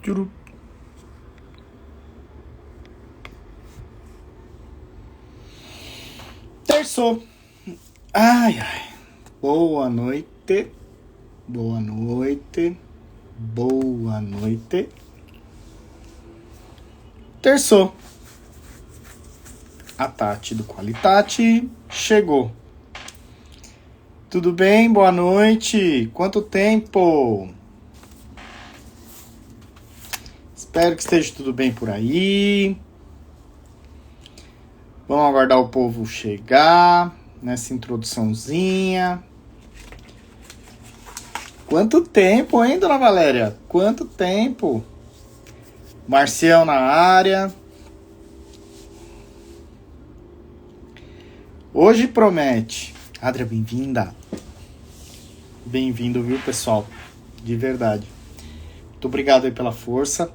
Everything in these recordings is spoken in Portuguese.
Tchuru. Terçou. Ai, ai. Boa noite. Boa noite. Boa noite. Terçou. A Tati do Qualitate chegou. Tudo bem? Boa noite. Quanto tempo? Espero que esteja tudo bem por aí. Vamos aguardar o povo chegar nessa introduçãozinha. Quanto tempo, hein, dona Valéria? Quanto tempo? Marcial na área. Hoje promete. Adria, bem-vinda. Bem-vindo, viu, pessoal? De verdade. Muito obrigado aí pela força.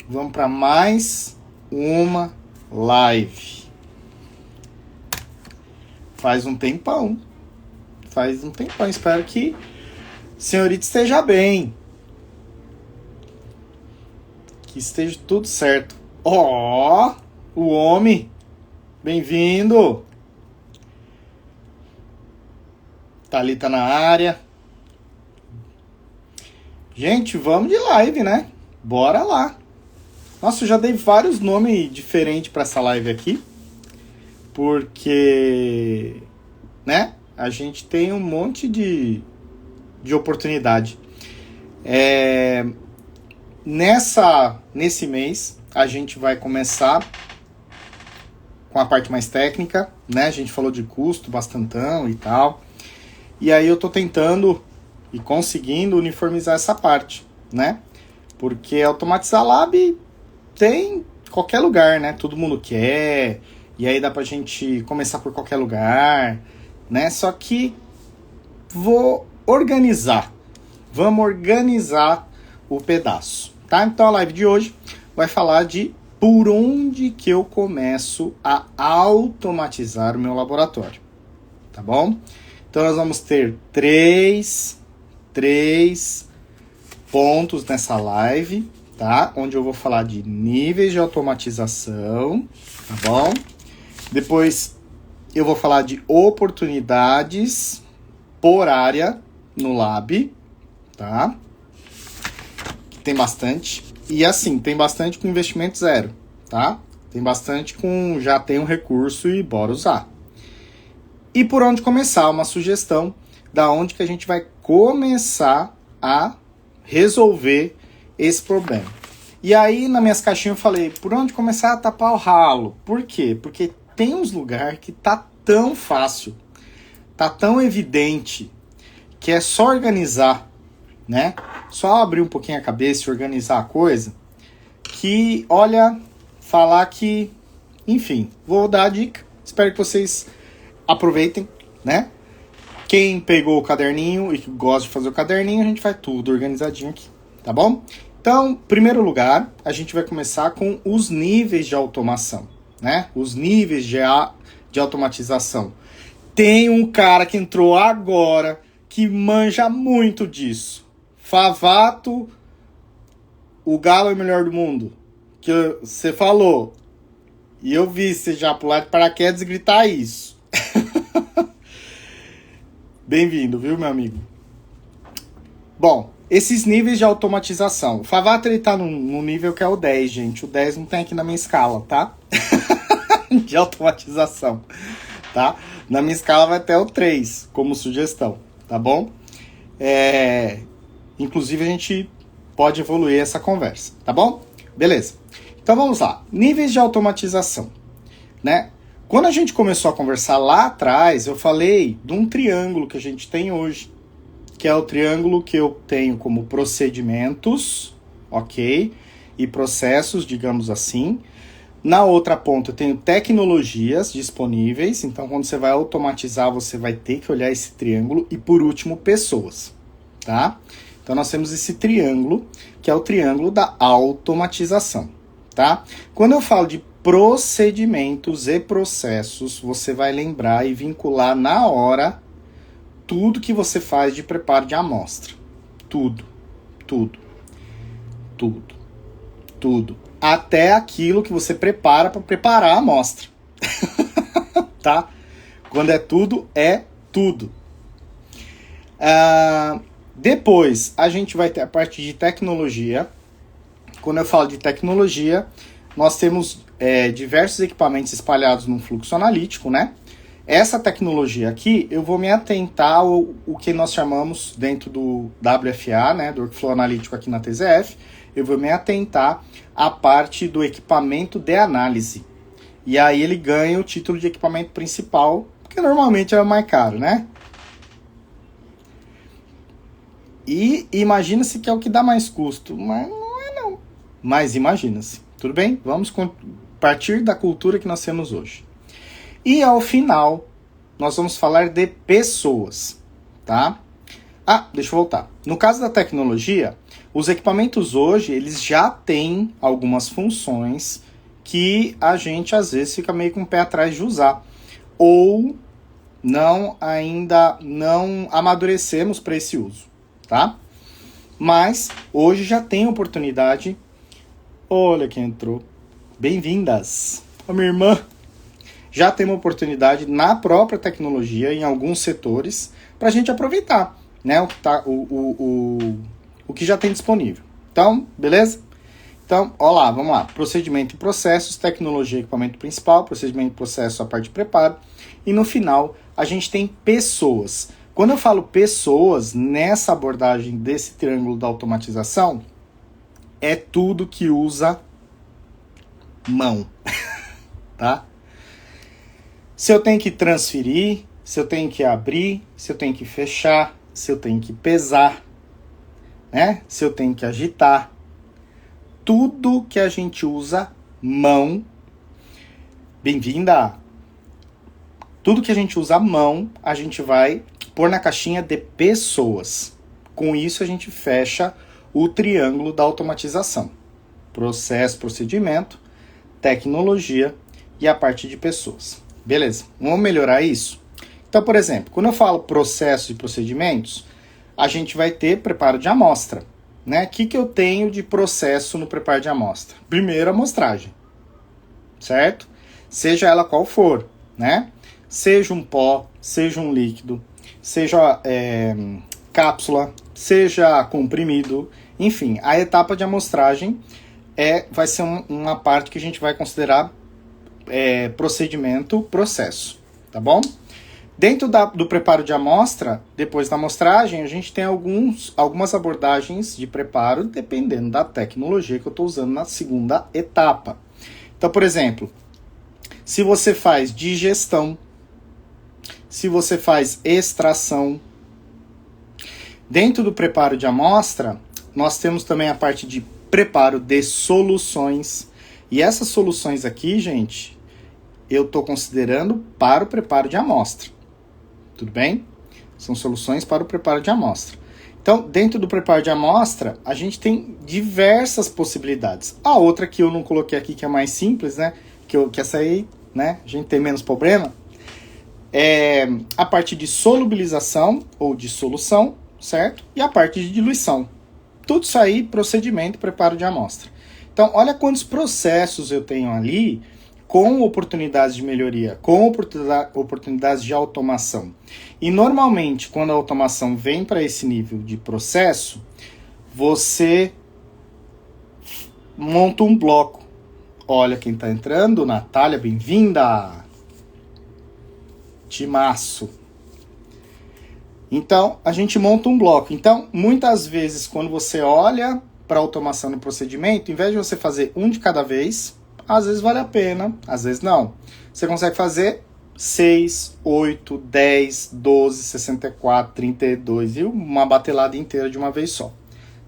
Vamos para mais uma live. Faz um tempão. Espero que a senhorita esteja bem. Que esteja tudo certo. Ó, o homem. Bem-vindo. Thalita na área. Gente, vamos de live, né? Bora lá. Nossa, eu já dei vários nomes diferentes para essa live aqui. Porque, né? A gente tem um monte de oportunidade. Nesse mês, a gente vai começar com a parte mais técnica, né? A gente falou de custo, bastantão e tal. E aí eu tô tentando e conseguindo uniformizar essa parte, né? Porque automatizar lab tem qualquer lugar, né? Todo mundo quer. E aí dá pra gente começar por qualquer lugar, né? Só que vamos organizar o pedaço, tá? Então a live de hoje vai falar de por onde que eu começo a automatizar o meu laboratório, tá bom? Então nós vamos ter três pontos nessa live, tá? Onde eu vou falar de níveis de automatização, tá bom? Depois eu vou falar de oportunidades por área no lab, tá? Que tem bastante. E assim, tem bastante com investimento zero, tá? Tem bastante com já tem um recurso e bora usar. E por onde começar? Uma sugestão da onde que a gente vai começar a resolver esse problema. E aí, nas minhas caixinhas eu falei, por onde começar a tapar o ralo? Por quê? Porque tem uns lugares que tá tão fácil, tá tão evidente, que é só organizar, né? Só abrir um pouquinho a cabeça e organizar a coisa, que, olha, falar que, enfim, vou dar a dica, espero que vocês aproveitem, né? Quem pegou o caderninho e gosta de fazer o caderninho, a gente faz tudo organizadinho aqui, tá bom? Então, em primeiro lugar, a gente vai começar com os níveis de automação, né? Os níveis de automatização. Tem um cara que entrou agora que manja muito disso. Favato, o galo é o melhor do mundo. Que você falou. E eu vi você já pular de paraquedas e gritar isso. Bem-vindo, viu, meu amigo? Bom, esses níveis de automatização. O Favato, ele tá no nível que é o 10, gente. O 10 não tem aqui na minha escala, tá? De automatização, tá? Na minha escala vai até o 3, como sugestão, tá bom? Inclusive, a gente pode evoluir essa conversa, tá bom? Beleza. Então, vamos lá. Níveis de automatização, né? Quando a gente começou a conversar lá atrás, eu falei de um triângulo que a gente tem hoje, que é o triângulo que eu tenho como procedimentos, ok? E processos, digamos assim. Na outra ponta eu tenho tecnologias disponíveis, então quando você vai automatizar, você vai ter que olhar esse triângulo. E por último, pessoas, tá? Então nós temos esse triângulo, que é o triângulo da automatização, tá? Quando eu falo de procedimentos e processos, você vai lembrar e vincular na hora tudo que você faz de preparo de amostra. Tudo. Tudo. Tudo. Tudo. Até aquilo que você prepara para preparar a amostra. Tá? Quando é tudo, é tudo. Depois, a gente vai ter a parte de tecnologia. Quando eu falo de tecnologia, nós temos diversos equipamentos espalhados num fluxo analítico, né? Essa tecnologia aqui, eu vou me atentar ao que nós chamamos dentro do WFA, né, do Workflow Analítico aqui na TZF, eu vou me atentar à parte do equipamento de análise. E aí ele ganha o título de equipamento principal, porque normalmente é o mais caro, né? E imagina-se que é o que dá mais custo, mas não é não. Mas imagina-se, tudo bem? Vamos partir da cultura que nós temos hoje. E ao final, nós vamos falar de pessoas, tá? Deixa eu voltar. No caso da tecnologia, os equipamentos hoje, eles já têm algumas funções que a gente às vezes fica meio com o pé atrás de usar. Ou ainda não amadurecemos para esse uso, tá? Mas hoje já tem oportunidade. Olha quem entrou. Bem-vindas. A minha irmã. Já tem uma oportunidade na própria tecnologia, em alguns setores, para a gente aproveitar, né, o que já tem disponível. Então, beleza? Então, vamos lá. Procedimento e processos, tecnologia e equipamento principal, procedimento e processo, a parte de preparo. E no final, a gente tem pessoas. Quando eu falo pessoas, nessa abordagem desse triângulo da automatização, é tudo que usa mão, tá? Se eu tenho que transferir, se eu tenho que abrir, se eu tenho que fechar, se eu tenho que pesar, né? Se eu tenho que agitar, tudo que a gente usa mão, bem-vinda! Tudo que a gente usa mão, a gente vai pôr na caixinha de pessoas. Com isso a gente fecha o triângulo da automatização. Processo, procedimento, tecnologia e a parte de pessoas. Beleza, vamos melhorar isso? Então, por exemplo, quando eu falo processos e procedimentos, a gente vai ter preparo de amostra, né? O que eu tenho de processo no preparo de amostra? Primeiro, a amostragem, certo? Seja ela qual for, né? Seja um pó, seja um líquido, seja cápsula, seja comprimido, enfim, a etapa de amostragem vai ser uma parte que a gente vai considerar procedimento, processo, tá bom? Dentro do preparo de amostra, depois da amostragem, a gente tem algumas abordagens de preparo, dependendo da tecnologia que eu estou usando na segunda etapa. Então, por exemplo, se você faz digestão, se você faz extração, dentro do preparo de amostra, nós temos também a parte de preparo de soluções. E essas soluções aqui, gente, eu estou considerando para o preparo de amostra. Tudo bem? São soluções para o preparo de amostra. Então, dentro do preparo de amostra, a gente tem diversas possibilidades. A outra que eu não coloquei aqui, que é mais simples, né? Que essa aí, né? A gente tem menos problema. É a parte de solubilização ou de solução, certo? E a parte de diluição. Tudo isso aí, procedimento, preparo de amostra. Então, olha quantos processos eu tenho ali com oportunidades de melhoria, com oportunidades de automação. E normalmente, quando a automação vem para esse nível de processo, você monta um bloco. Olha quem está entrando, Natália, bem-vinda! Timaço! Então, a gente monta um bloco. Então, muitas vezes, quando você olha para automação no procedimento, em vez de você fazer um de cada vez, às vezes vale a pena, às vezes não. Você consegue fazer 6, 8, 10, 12, 64, 32 e uma batelada inteira de uma vez só,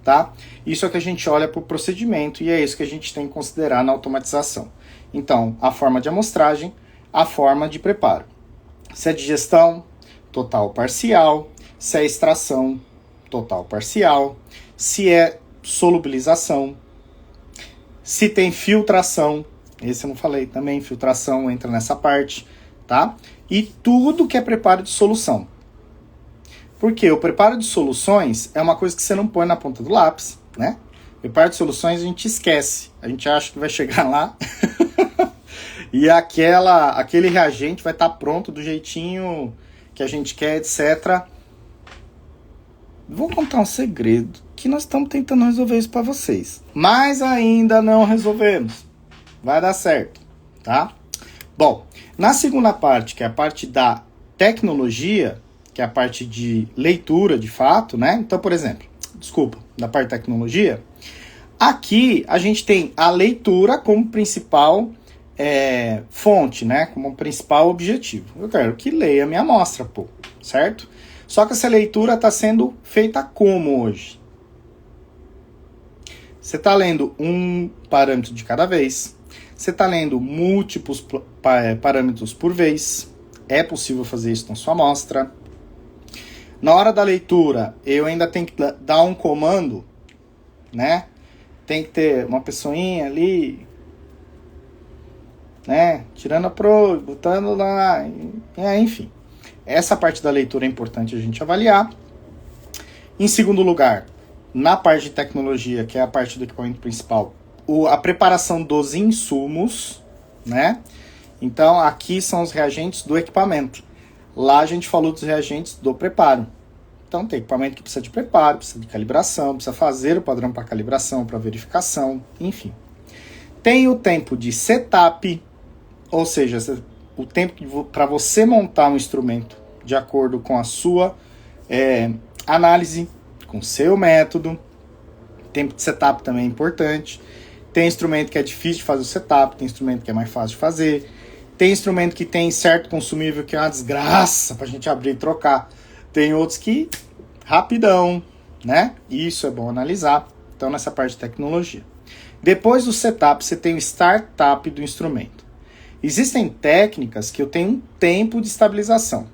tá? Isso é o que a gente olha para o procedimento e é isso que a gente tem que considerar na automatização. Então, a forma de amostragem, a forma de preparo. Se é digestão, total ou parcial. Se é extração, total ou parcial. Se é solubilização. Se tem filtração, esse eu não falei também, filtração entra nessa parte, tá? E tudo que é preparo de solução. Porque o preparo de soluções é uma coisa que você não põe na ponta do lápis, né? Preparo de soluções a gente esquece. A gente acha que vai chegar lá e aquele reagente vai estar pronto do jeitinho que a gente quer, etc. Vou contar um segredo que nós estamos tentando resolver isso para vocês. Mas ainda não resolvemos. Vai dar certo, tá? Bom, na segunda parte, que é a parte da tecnologia, que é a parte de leitura de fato, né? Então, por exemplo, da parte de tecnologia, aqui a gente tem a leitura como principal fonte, né? Como principal objetivo. Eu quero que leia a minha amostra, pô, certo? Só que essa leitura está sendo feita como hoje? Você está lendo um parâmetro de cada vez. Você está lendo múltiplos parâmetros por vez. É possível fazer isso na sua amostra. Na hora da leitura, eu ainda tenho que dar um comando, né? Tem que ter uma pessoinha ali, né? Tirando a probe, botando lá, enfim. Essa parte da leitura é importante a gente avaliar. Em segundo lugar, na parte de tecnologia, que é a parte do equipamento principal, a preparação dos insumos, né? Então, aqui são os reagentes do equipamento. Lá a gente falou dos reagentes do preparo. Então, tem equipamento que precisa de preparo, precisa de calibração, precisa fazer o padrão para calibração, para verificação, enfim. Tem o tempo de setup, ou seja, o tempo para você montar um instrumento de acordo com a sua análise, com o seu método. Tempo de setup também é importante. Tem instrumento que é difícil de fazer o setup, tem instrumento que é mais fácil de fazer. Tem instrumento que tem certo consumível que é uma desgraça pra gente abrir e trocar. Tem outros que rapidão, né? Isso é bom analisar. Então, nessa parte de tecnologia. Depois do setup, você tem o startup do instrumento. Existem técnicas que eu tenho um tempo de estabilização.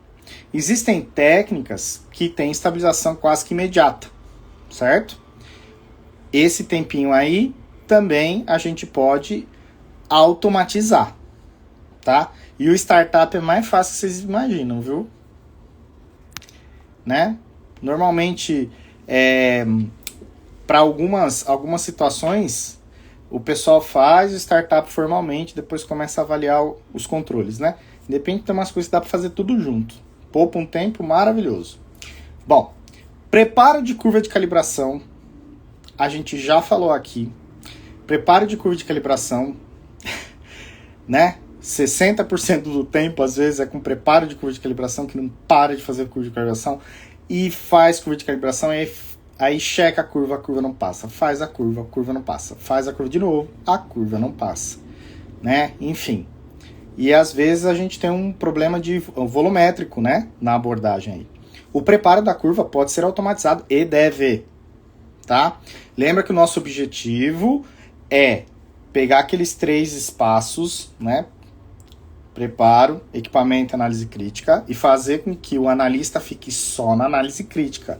Existem técnicas que têm estabilização quase que imediata, certo? Esse tempinho aí também a gente pode automatizar, tá? E o startup é mais fácil que vocês imaginam, viu? Né? Normalmente, para algumas situações, o pessoal faz o startup formalmente, depois começa a avaliar os controles, né? Depende de umas coisas que dá para fazer tudo junto. Poupa um tempo maravilhoso. Bom, preparo de curva de calibração, a gente já falou aqui. Preparo de curva de calibração, né? 60% do tempo, às vezes, é com preparo de curva de calibração, que não para de fazer curva de calibração, e faz curva de calibração, e aí checa a curva não passa. Faz a curva não passa. Faz a curva de novo, a curva não passa. Né? Enfim. E às vezes a gente tem um problema de volumétrico, né? Na abordagem aí. O preparo da curva pode ser automatizado e deve. Tá? Lembra que o nosso objetivo é pegar aqueles 3 espaços, né? Preparo, equipamento, análise crítica, e fazer com que o analista fique só na análise crítica.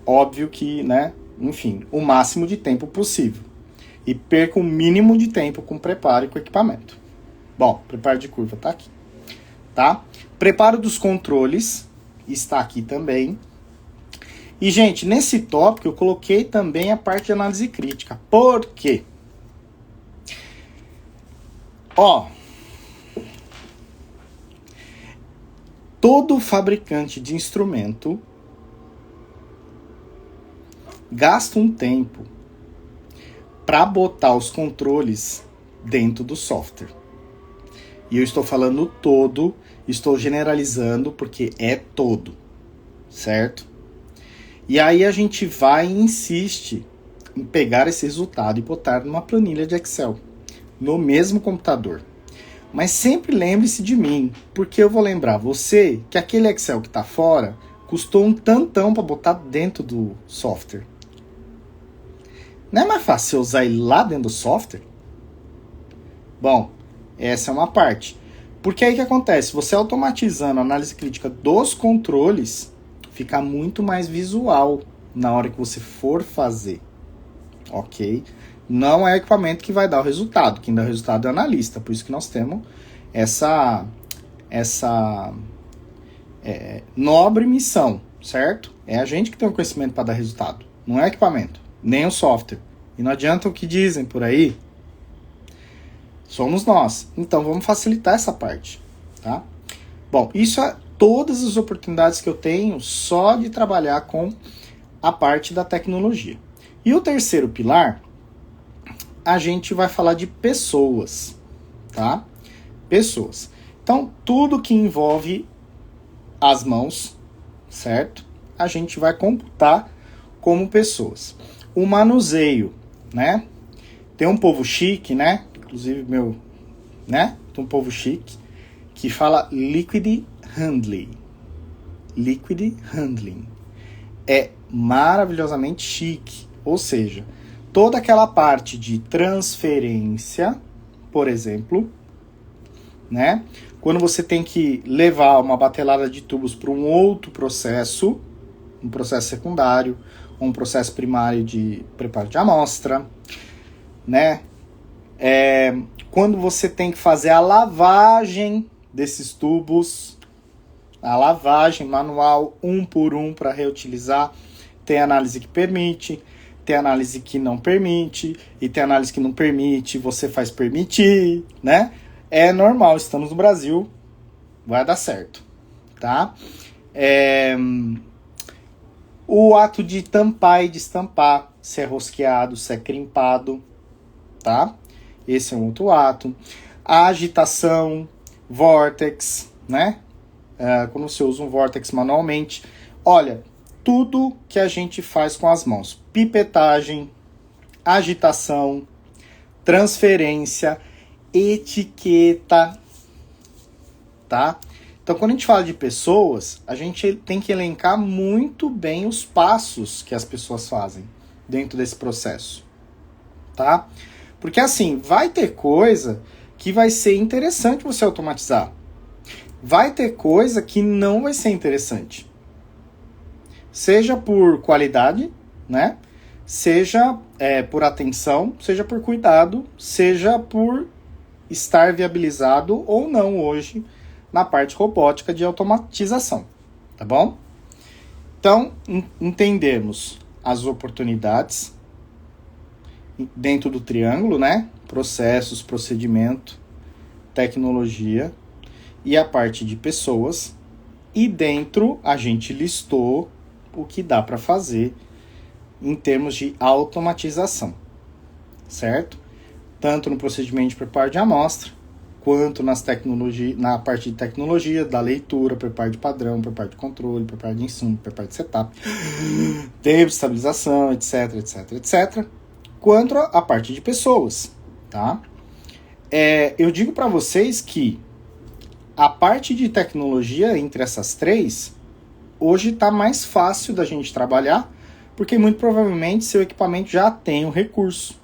Óbvio que, né? Enfim, o máximo de tempo possível. E perca o mínimo de tempo com preparo e com equipamento. Bom, preparo de curva tá aqui. Tá? Preparo dos controles está aqui também. E, gente, nesse tópico eu coloquei também a parte de análise crítica. Por quê? Todo fabricante de instrumento gasta um tempo para botar os controles dentro do software. E eu estou falando todo, estou generalizando porque é todo, certo? E aí a gente vai e insiste em pegar esse resultado e botar numa planilha de Excel, no mesmo computador. Mas sempre lembre-se de mim, porque eu vou lembrar você que aquele Excel que está fora custou um tantão para botar dentro do software. Não é mais fácil você usar ele lá dentro do software? Bom, essa é uma parte. Porque aí o que acontece? Você automatizando a análise crítica dos controles, fica muito mais visual na hora que você for fazer. Ok? Não é o equipamento que vai dar o resultado. Quem dá o resultado é o analista. Por isso que nós temos essa nobre missão certo? É a gente que tem o conhecimento para dar resultado, não é equipamento, nem o software. E não adianta o que dizem por aí, somos nós. Então vamos facilitar essa parte, tá? Bom, isso é todas as oportunidades que eu tenho só de trabalhar com a parte da tecnologia. E o terceiro pilar, a gente vai falar de pessoas, tá? Pessoas. Então, tudo que envolve as mãos, certo? A gente vai computar como pessoas. O manuseio, né? Tem um povo chique, né? Inclusive né? Tem um povo chique que fala liquid handling. Liquid handling. É maravilhosamente chique. Ou seja, toda aquela parte de transferência, por exemplo, né? Quando você tem que levar uma batelada de tubos para um outro processo, um processo secundário, um processo primário de preparo de amostra, né? Quando você tem que fazer a lavagem desses tubos, a lavagem manual, um por um para reutilizar, tem análise que permite, tem análise que não permite, e tem análise que não permite, você faz permitir, né? É normal, estamos no Brasil, vai dar certo, tá? O ato de tampar e destampar, se é rosqueado, se é crimpado, tá? Esse é um outro ato. A agitação, vórtex, né? Quando você usa um vórtex manualmente. Olha, tudo que a gente faz com as mãos. Pipetagem, agitação, transferência, etiqueta, tá? Então, quando a gente fala de pessoas, a gente tem que elencar muito bem os passos que as pessoas fazem dentro desse processo, tá? Porque assim, vai ter coisa que vai ser interessante você automatizar. Vai ter coisa que não vai ser interessante. Seja por qualidade, né? Seja por atenção, seja por cuidado, seja por estar viabilizado ou não hoje na parte robótica de automatização, tá bom? Então, entendemos as oportunidades dentro do triângulo, né? Processos, procedimento, tecnologia e a parte de pessoas. E dentro a gente listou o que dá para fazer em termos de automatização, certo? Tanto no procedimento de preparo de amostra, quanto na parte de tecnologia, da leitura, preparo de padrão, preparo de controle, preparo de insumo, preparo de setup, tempo de estabilização, etc, etc, etc. Quanto a parte de pessoas, tá? Eu digo para vocês que a parte de tecnologia entre essas três, hoje está mais fácil da gente trabalhar, porque muito provavelmente seu equipamento já tem o recurso.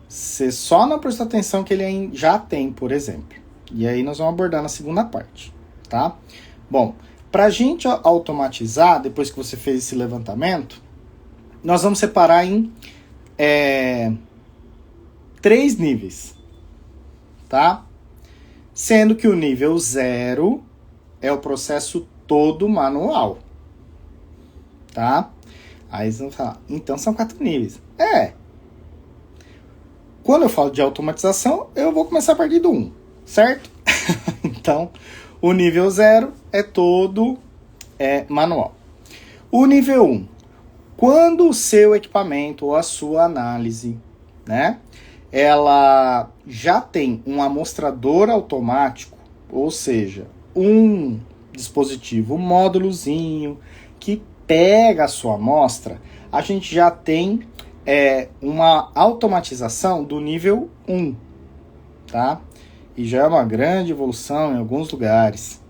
Você só não presta atenção que ele já tem, por exemplo. E aí nós vamos abordar na segunda parte, tá? Bom, para a gente automatizar, depois que você fez esse levantamento, nós vamos separar em 3 níveis, tá? Sendo que o nível 0 é o processo todo manual, tá? Aí vocês vão falar, então são 4 níveis. Quando eu falo de automatização, eu vou começar a partir do 1, certo? Então, o nível 0 é todo manual. O nível 1, quando o seu equipamento ou a sua análise, né, ela já tem um amostrador automático, ou seja, um dispositivo, um módulozinho que pega a sua amostra, a gente já tem uma automatização do nível 1, tá? E já é uma grande evolução em alguns lugares,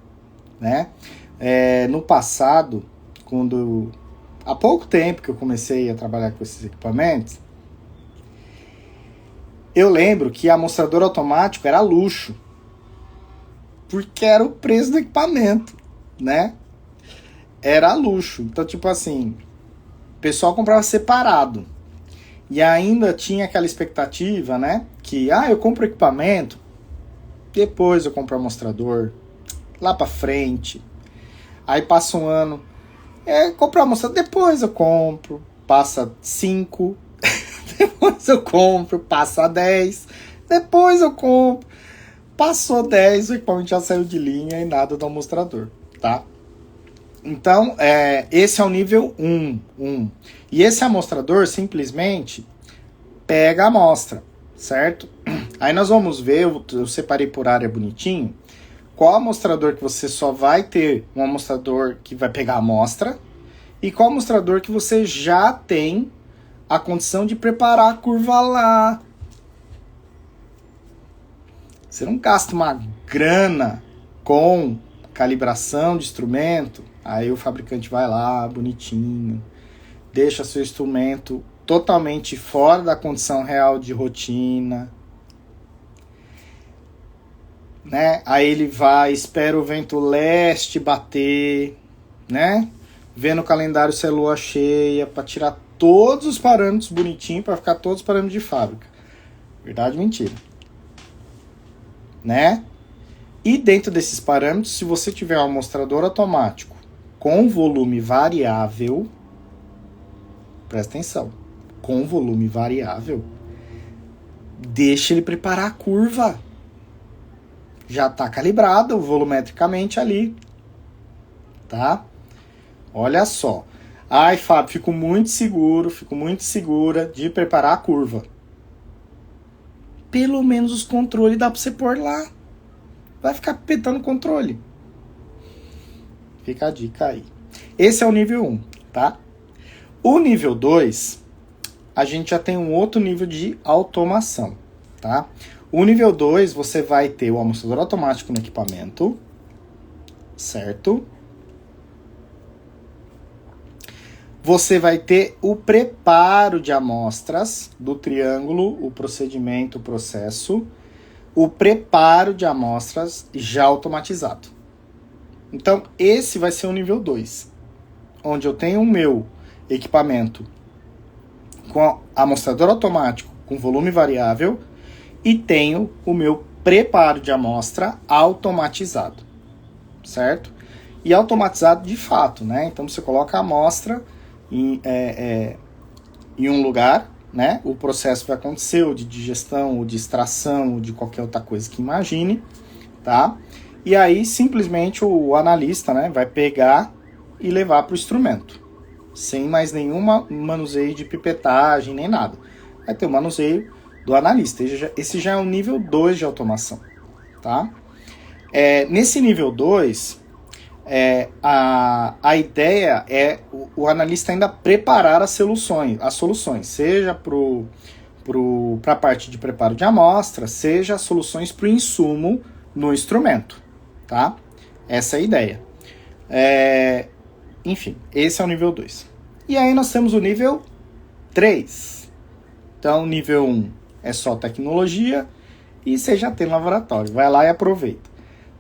né? No passado, há pouco tempo que eu comecei a trabalhar com esses equipamentos, eu lembro que amostrador automático era luxo, porque era o preço do equipamento, né? Era luxo. Então, tipo assim, o pessoal comprava separado. E ainda tinha aquela expectativa, né? Que, eu compro equipamento, depois eu compro amostrador, lá pra frente. Aí passa um ano, comprar amostrador, depois eu compro, passa 5, depois eu compro, passa 10, depois eu compro, passou 10, o equipamento já saiu de linha e nada do amostrador, tá? Então, esse é o nível 1. E esse amostrador simplesmente pega a amostra, certo? Aí nós vamos ver, eu separei por área bonitinho, qual amostrador que você só vai ter um amostrador que vai pegar a amostra e qual amostrador que você já tem a condição de preparar a curva lá. Você não gasta uma grana com calibração de instrumento, aí o fabricante vai lá, bonitinho, deixa seu instrumento totalmente fora da condição real de rotina, né? Aí ele vai, espera o vento leste bater, né? Vê no calendário se é lua cheia, para tirar todos os parâmetros bonitinho, para ficar todos os parâmetros de fábrica. Verdade ou mentira? Né? E dentro desses parâmetros, se você tiver um amostrador automático com volume variável, presta atenção, com volume variável, deixa ele preparar a curva. Já está calibrado volumetricamente ali, tá? Olha só. Ai, Fábio, fico muito segura de preparar a curva. Pelo menos os controles dá para você pôr lá. Vai ficar petando o controle. Fica a dica aí. Esse é o nível 1, tá? O nível 2, a gente já tem um outro nível de automação, tá? O nível 2, você vai ter o amostrador automático no equipamento, certo? Você vai ter o preparo de amostras do triângulo, o procedimento, o processo, o preparo de amostras já automatizado. Então, esse vai ser o nível 2, onde eu tenho o meu equipamento com amostrador automático com volume variável e tenho o meu preparo de amostra automatizado, certo? E automatizado de fato, né? Então você coloca a amostra em um lugar, né? O processo vai acontecer, ou de digestão, ou de extração, ou de qualquer outra coisa que imagine, tá? E aí simplesmente o analista, né, vai pegar e levar para o instrumento, sem mais nenhuma manuseio de pipetagem nem nada. Vai ter o manuseio do analista. Esse já é o nível 2 de automação, tá? Nesse nível 2, a ideia é o analista ainda preparar as soluções, seja para a parte de preparo de amostra, seja soluções para o insumo no instrumento, tá? Essa é a ideia. Enfim, esse é o nível 2. E aí nós temos o nível 3. Então, nível 1 é só tecnologia e você já tem no laboratório. Vai lá e aproveita,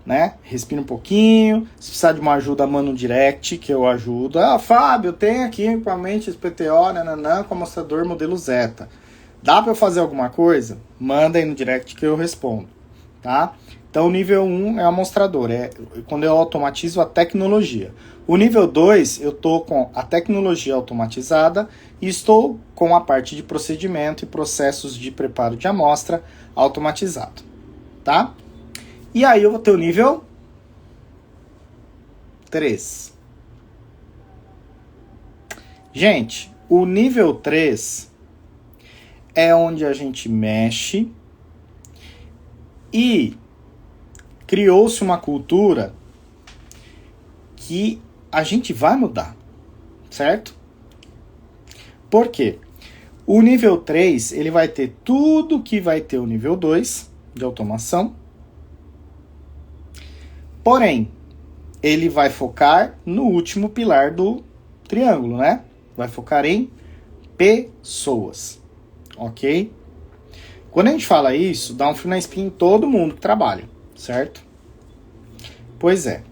né? Respira um pouquinho. Se precisar de uma ajuda, manda um direct que eu ajudo. Fábio, eu tenho aqui equipamento SPTO, com amostrador modelo Zeta. Dá para eu fazer alguma coisa? Manda aí no direct que eu respondo, tá? Então, o nível 1 é o amostrador, quando eu automatizo a tecnologia. O nível 2, eu estou com a tecnologia automatizada e estou com a parte de procedimento e processos de preparo de amostra automatizado, tá? E aí eu vou ter o nível 3. Gente, o nível 3 é onde a gente mexe e criou-se uma cultura que a gente vai mudar, certo? Por quê? O nível 3, ele vai ter tudo que vai ter o nível 2 de automação, porém, ele vai focar no último pilar do triângulo, né? Vai focar em pessoas, ok? Quando a gente fala isso, dá um frio na espinha em todo mundo que trabalha, certo? Pois é.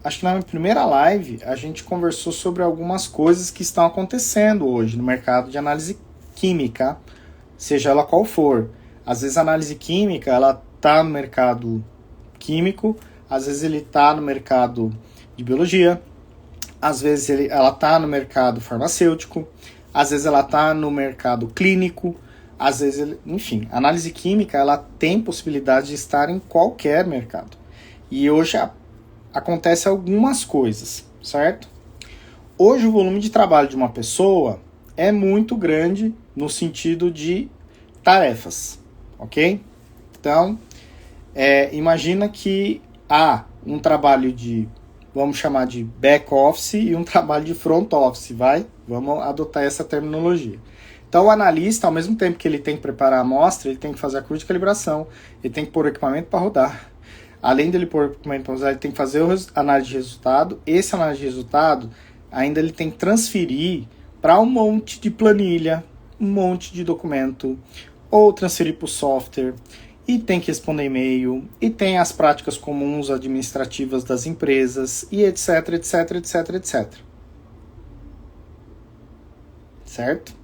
Acho que na minha primeira live a gente conversou sobre algumas coisas que estão acontecendo hoje no mercado de análise química, seja ela qual for. Às vezes a análise química ela está no mercado químico, às vezes ele está no mercado de biologia, às vezes ela está no mercado farmacêutico, às vezes ela está no mercado clínico, às vezes, enfim, a análise química ela tem possibilidade de estar em qualquer mercado. E hoje acontece algumas coisas, certo? Hoje o volume de trabalho de uma pessoa é muito grande no sentido de tarefas, ok? Então, imagina que há um trabalho de, vamos chamar de back office e um trabalho de front office, Vamos adotar essa terminologia. Então, o analista, ao mesmo tempo que ele tem que preparar a amostra, ele tem que fazer a curva de calibração, ele tem que pôr o equipamento para rodar. Além dele pôr o equipamento para rodar, ele tem que fazer a análise de resultado. Esse análise de resultado, ainda ele tem que transferir para um monte de planilha, um monte de documento, ou transferir para o software, e tem que responder e-mail, e tem as práticas comuns administrativas das empresas, e etc, etc, etc, etc. Certo?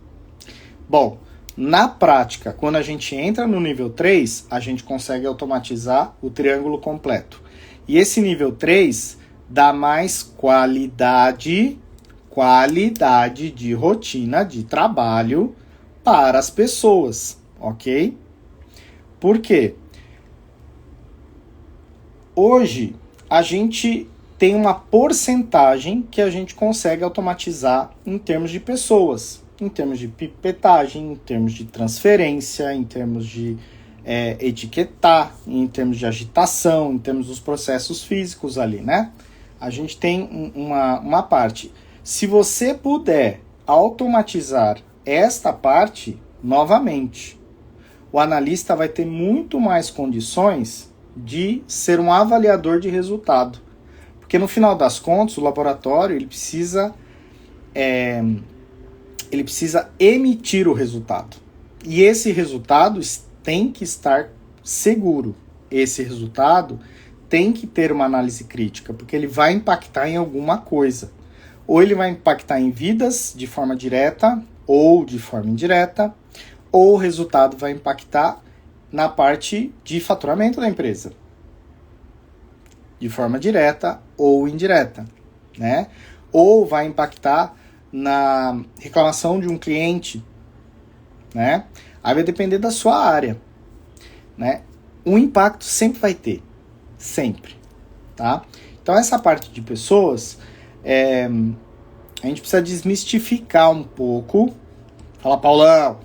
Bom, na prática, quando a gente entra no nível 3, a gente consegue automatizar o triângulo completo. E esse nível 3 dá mais qualidade de rotina de trabalho para as pessoas, ok? Por quê? Hoje, a gente tem uma porcentagem que a gente consegue automatizar em termos de pessoas, em termos de pipetagem, em termos de transferência, em termos de etiquetar, em termos de agitação, em termos dos processos físicos ali, né? A gente tem uma parte. Se você puder automatizar esta parte, novamente, o analista vai ter muito mais condições de ser um avaliador de resultado. Porque no final das contas, o laboratório ele precisa emitir o resultado. E esse resultado tem que estar seguro. Esse resultado tem que ter uma análise crítica, porque ele vai impactar em alguma coisa. Ou ele vai impactar em vidas de forma direta ou de forma indireta, ou o resultado vai impactar na parte de faturamento da empresa, de forma direta ou indireta, né? Ou vai impactar na reclamação de um cliente, né? Aí vai depender da sua área, né? Um impacto sempre vai ter, sempre, tá? Então essa parte de pessoas, a gente precisa desmistificar um pouco. Fala, Paulão!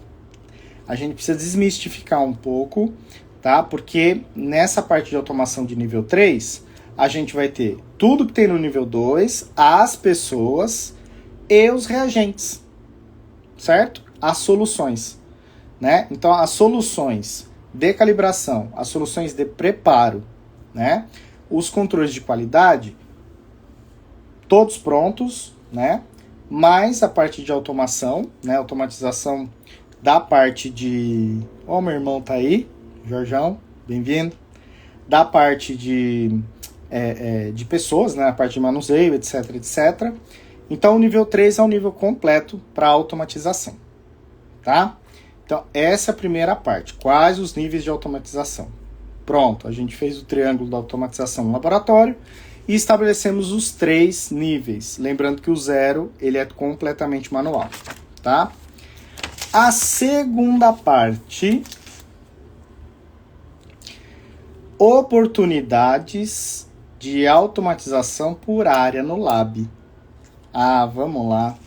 A gente precisa desmistificar um pouco, tá? Porque nessa parte de automação de nível 3, a gente vai ter tudo que tem no nível 2, as pessoas e os reagentes, certo? As soluções, né? Então, as soluções de calibração, as soluções de preparo, né? Os controles de qualidade, todos prontos, né? Mais a parte de automação, né? Automatização da parte de... Ó, meu irmão tá aí, Jorjão, bem-vindo. Da parte de pessoas, né? A parte de manuseio, etc, etc. Então, o nível 3 é um nível completo para automatização, tá? Então, essa é a primeira parte. Quais os níveis de automatização? Pronto, a gente fez o triângulo da automatização no laboratório e estabelecemos os 3 níveis. Lembrando que o 0, ele é completamente manual, tá? A segunda parte, oportunidades de automatização por área no lab. Ah, vamos lá.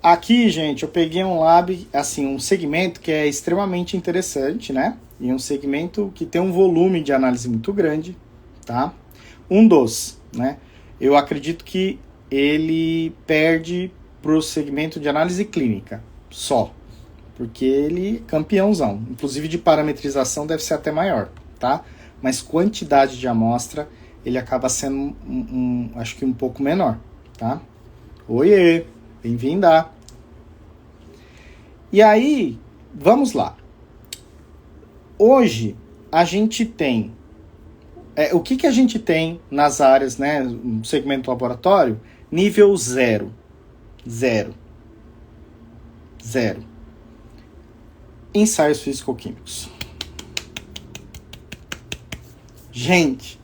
Aqui, gente, eu peguei um lab, assim, um segmento que é extremamente interessante, né? E um segmento que tem um volume de análise muito grande, tá? né? Eu acredito que ele perde pro segmento de análise clínica, só. Porque ele é campeãozão. Inclusive de parametrização deve ser até maior, tá? Mas quantidade de amostra, ele acaba sendo, acho que um pouco menor, tá? Oiê, bem-vinda! E aí, vamos lá. Hoje, a gente tem... o que a gente tem nas áreas, né? No segmento laboratório? Nível 0. 0. Ensaios físico-químicos. Gente,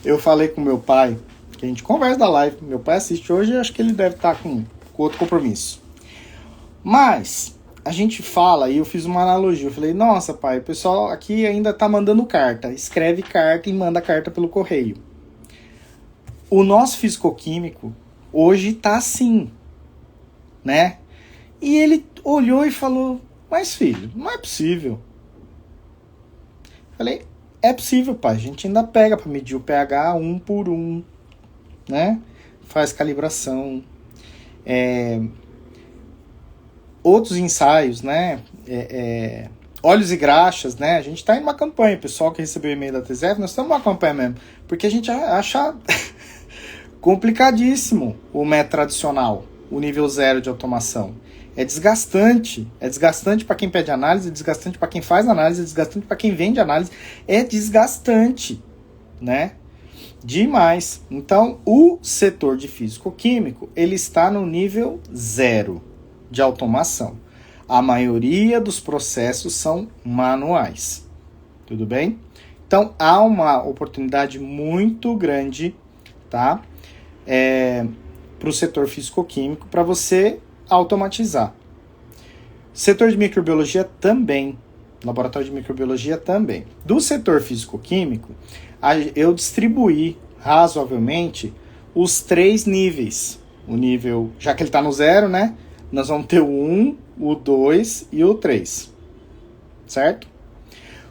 Eu falei com meu pai, que a gente conversa da live, meu pai assiste hoje, acho que ele deve estar com outro compromisso. Mas a gente fala, e eu fiz uma analogia, eu falei, nossa pai, o pessoal aqui ainda tá mandando carta, escreve carta e manda carta pelo correio. O nosso fisicoquímico hoje tá assim, né? E ele olhou e falou, mas filho, não é possível. Falei, é possível, pai, a gente ainda pega para medir o pH um por um, né? Faz calibração. Outros ensaios, né? Óleos e graxas, né? A gente tá em uma campanha, o pessoal que recebeu o e-mail da TZF, nós estamos numa campanha mesmo, porque a gente acha complicadíssimo o método tradicional, o nível 0 de automação. É desgastante para quem pede análise, é desgastante para quem faz análise, é desgastante para quem vende análise, é desgastante, né? Demais. Então, o setor de físico-químico, ele está no nível 0 de automação. A maioria dos processos são manuais. Tudo bem? Então, há uma oportunidade muito grande, tá? Para o setor físico-químico, para você automatizar. Setor de microbiologia também. Laboratório de microbiologia também. Do setor físico-químico, eu distribuí razoavelmente os 3 níveis. O nível, já que ele está no 0, né? Nós vamos ter o 1, o 2 e o 3. Certo?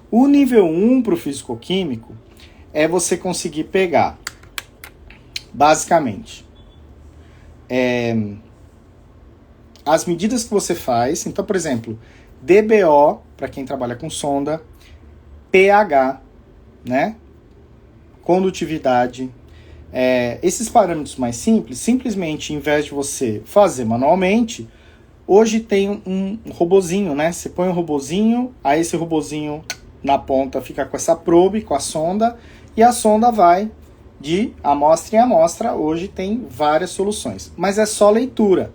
O nível 1 para o físico-químico é você conseguir pegar, basicamente, as medidas que você faz. Então, por exemplo, DBO, para quem trabalha com sonda, pH, né? Condutividade. Esses parâmetros mais simples, simplesmente, em vez de você fazer manualmente, hoje tem um robozinho, né? Você põe um robozinho, aí esse robozinho na ponta fica com essa probe, com a sonda, e a sonda vai de amostra em amostra. Hoje tem várias soluções, mas é só leitura,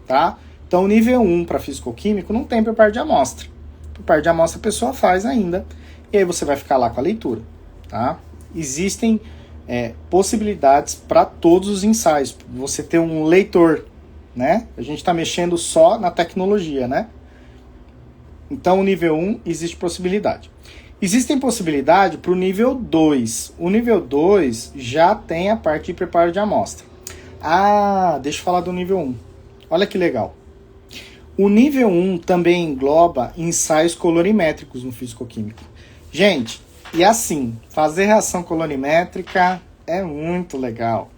tá? Então, nível 1 para físico-químico não tem preparo de amostra. Preparo de amostra a pessoa faz ainda, e aí você vai ficar lá com a leitura, tá? Existem possibilidades para todos os ensaios. Você ter um leitor, né? A gente está mexendo só na tecnologia, né? Então, o nível 1 existe possibilidade. Existem possibilidade para o nível 2. O nível 2 já tem a parte de preparo de amostra. Deixa eu falar do nível 1. Olha que legal. O nível 1 também engloba ensaios colorimétricos no físico-químico. Gente, e assim, fazer reação colorimétrica é muito legal.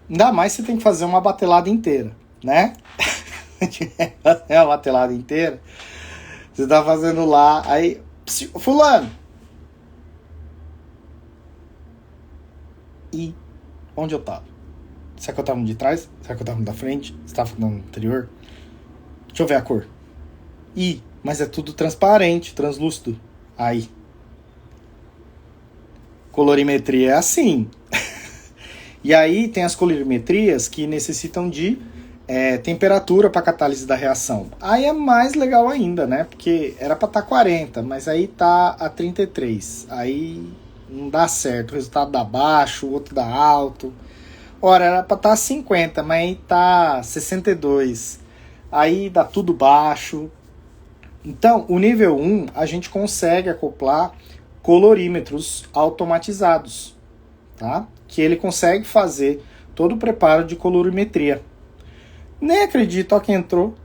Ainda mais se tem que fazer uma batelada inteira, né? É uma batelada inteira. Você tá fazendo lá, aí... Fulano! E onde eu tava? Será que eu tava no de trás? Será que eu tava no da frente? Você tava no anterior? Deixa eu ver a cor. Mas é tudo transparente, translúcido. Aí. Colorimetria é assim. E aí tem as colorimetrias que necessitam de temperatura para catálise da reação. Aí é mais legal ainda, né? Porque era para estar 40, mas aí tá a 33. Aí não dá certo. O resultado dá baixo, o outro dá alto. Ora, era para estar 50, mas aí tá 62. Aí dá tudo baixo. Então, o nível 1, a gente consegue acoplar colorímetros automatizados, tá? Que ele consegue fazer todo o preparo de colorimetria. Nem acredito, ó, quem entrou.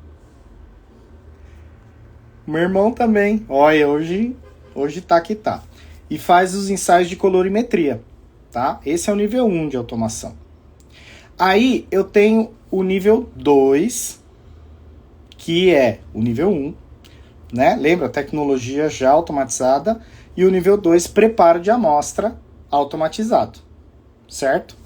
Meu irmão também. Olha, hoje tá que tá. E faz os ensaios de colorimetria, tá? Esse é o nível 1 de automação. Aí eu tenho o nível 2, que é o nível 1, né? Lembra? Tecnologia já automatizada. E o nível 2, preparo de amostra automatizado. Certo?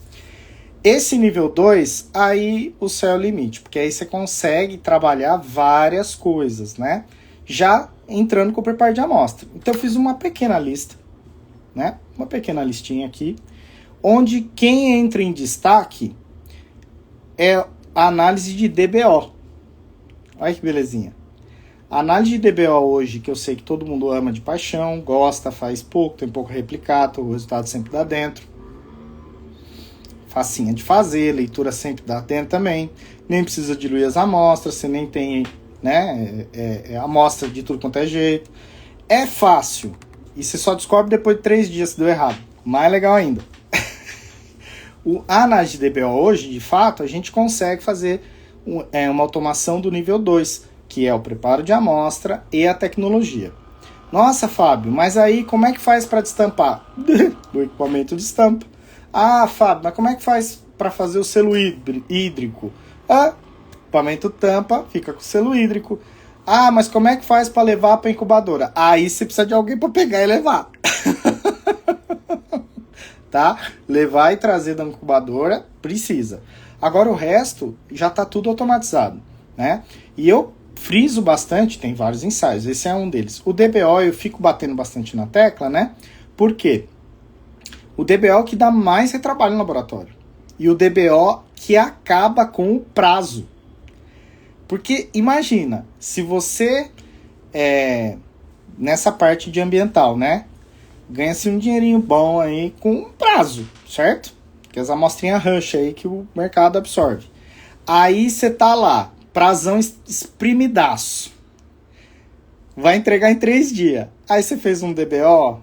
Esse nível 2, aí o céu é o limite. Porque aí você consegue trabalhar várias coisas, né? Já entrando com o preparo de amostra. Então eu fiz uma pequena lista, né? Uma pequena listinha aqui. Onde quem entra em destaque é a análise de DBO. Olha que belezinha. A análise de DBO hoje, que eu sei que todo mundo ama de paixão, gosta, faz pouco, tem pouco replicado, o resultado sempre dá dentro. Facinha de fazer, leitura sempre dá dentro também. Nem precisa diluir as amostras, você nem tem, né, amostra de tudo quanto é jeito. É fácil. E você só descobre depois de 3 dias se deu errado. Mais legal ainda. A análise de DBO hoje, de fato, a gente consegue fazer uma automação do nível 2, que é o preparo de amostra e a tecnologia. Nossa, Fábio, mas aí como é que faz para destampar? Do equipamento de estampa. Ah, Fábio, mas como é que faz para fazer o selo hídrico? Ah, equipamento tampa, fica com o selo hídrico. Ah, mas como é que faz para levar para a incubadora? Aí você precisa de alguém para pegar e levar. Tá? Levar e trazer da incubadora, precisa. Agora o resto já está tudo automatizado, né? E eu friso bastante, tem vários ensaios, esse é um deles. O DBO eu fico batendo bastante na tecla, né? Por quê? O DBO é o que dá mais retrabalho no laboratório. E o DBO que acaba com o prazo. Porque imagina, se você, nessa parte de ambiental, né? Ganha-se um dinheirinho bom aí com prazo, certo? Que as amostrinhas rush aí que o mercado absorve. Aí você tá lá, prazão espremidaço. Vai entregar em 3 dias. Aí você fez um DBO.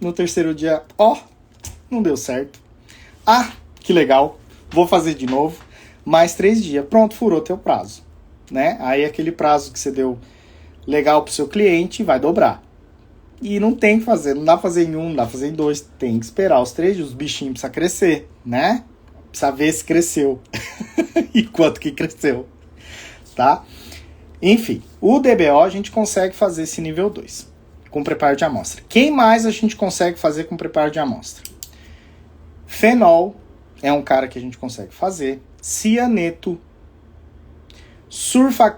No 3º dia, não deu certo. Ah, que legal. Vou fazer de novo. Mais 3 dias. Pronto, furou teu prazo. Né? Aí aquele prazo que você deu legal pro seu cliente vai dobrar. E não tem que fazer, não dá pra fazer em 1, não dá pra fazer em 2, tem que esperar os 3 dias, os bichinhos precisam crescer, né? Precisa ver se cresceu e quanto que cresceu, tá? Enfim, o DBO a gente consegue fazer esse nível 2, com preparo de amostra. Quem mais a gente consegue fazer com preparo de amostra? Fenol é um cara que a gente consegue fazer, cianeto,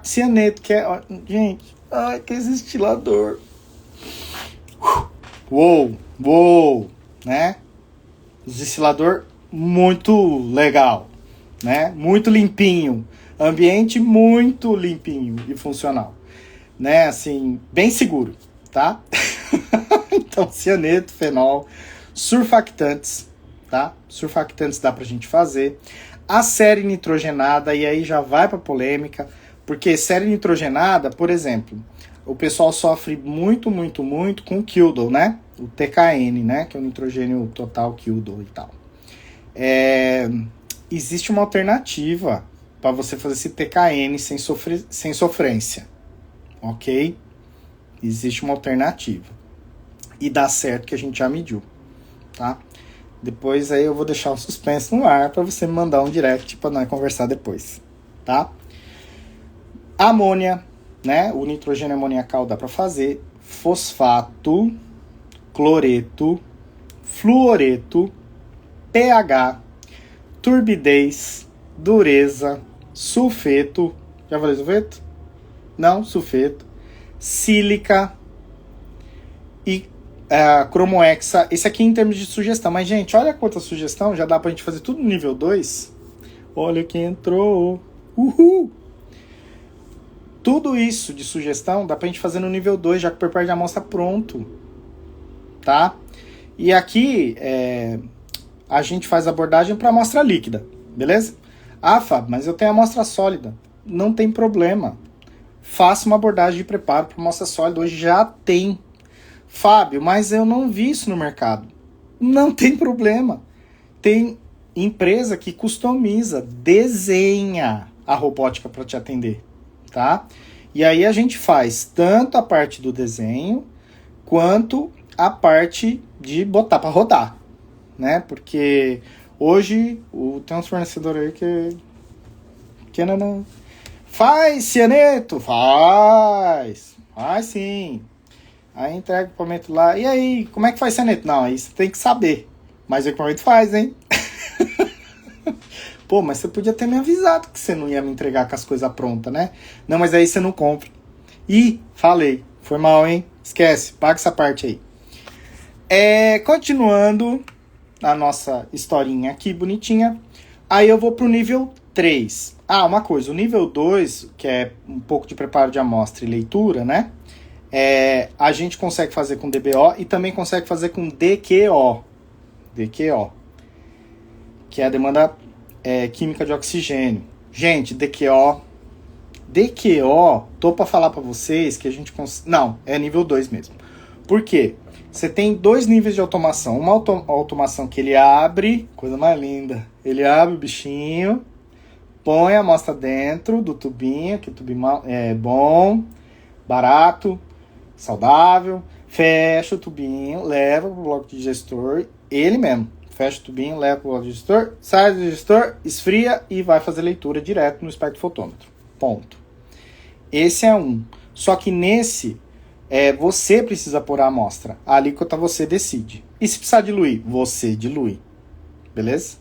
cianeto, que é, gente, ai, que destilador. Uou, né? Destilador muito legal, né? Muito limpinho, ambiente muito limpinho e funcional, né? Assim, bem seguro, tá? Então, cianeto, fenol, surfactantes, tá? Surfactantes dá pra gente fazer. A série nitrogenada, e aí já vai pra polêmica, porque série nitrogenada, por exemplo, o pessoal sofre muito com o Kildall, né? O TKN, né? Que é o nitrogênio total Kildall e tal. Existe uma alternativa para você fazer esse TKN sem sofrência, ok? Existe uma alternativa. E dá certo que a gente já mediu, tá? Depois aí eu vou deixar o suspense no ar para você me mandar um direct para nós conversar depois, tá? Amônia, né? O nitrogênio amoniacal dá para fazer. Fosfato, cloreto, fluoreto, pH, turbidez, dureza, sulfeto. Já falei sulfeto? Não, sulfeto. Sílica e cromohexa. Esse aqui em termos de sugestão. Mas, gente, olha quanta sugestão. Já dá pra gente fazer tudo no nível 2. Olha quem entrou. Uhul! Tudo isso de sugestão dá pra gente fazer no nível 2, já que o preparo de amostra pronto. Tá? E aqui a gente faz abordagem para amostra líquida, beleza? Ah, Fábio, mas eu tenho amostra sólida. Não tem problema. Faça uma abordagem de preparo para amostra sólida. Hoje já tem. Fábio, mas eu não vi isso no mercado. Não tem problema. Tem empresa que customiza, desenha a robótica para te atender. Tá? E aí a gente faz tanto a parte do desenho quanto a parte de botar para rodar, né? Porque hoje tem uns fornecedores aí que não faz cianeto, faz sim. Aí entrega o equipamento lá. E aí, como é que faz cianeto? Não, aí você tem que saber. Mas o equipamento faz, hein? Pô, mas você podia ter me avisado que você não ia me entregar com as coisas prontas, né? Não, mas aí você não compra. Ih, falei. Foi mal, hein? Esquece, paga essa parte aí. Continuando a nossa historinha aqui, bonitinha. Aí eu vou pro nível 3. Uma coisa, o nível 2, que é um pouco de preparo de amostra e leitura, né? A gente consegue fazer com DBO e também consegue fazer com DQO. DQO, que é a demanda química de oxigênio. Gente, DQO, tô para falar para vocês que a gente não, é nível 2 mesmo. Por quê? Você tem 2 níveis de automação. Uma automação que ele abre, coisa mais linda, ele abre o bichinho, põe a amostra dentro do tubinho, que o tubinho é bom, barato, saudável, fecha o tubinho, leva para o bloco digestor, ele mesmo, fecha o tubinho, leva para o bloco digestor, sai do digestor, esfria e vai fazer leitura direto no espectrofotômetro. Ponto. Esse é um. Só que nesse, você precisa pôr a amostra. A alíquota você decide. E se precisar diluir? Você dilui. Beleza?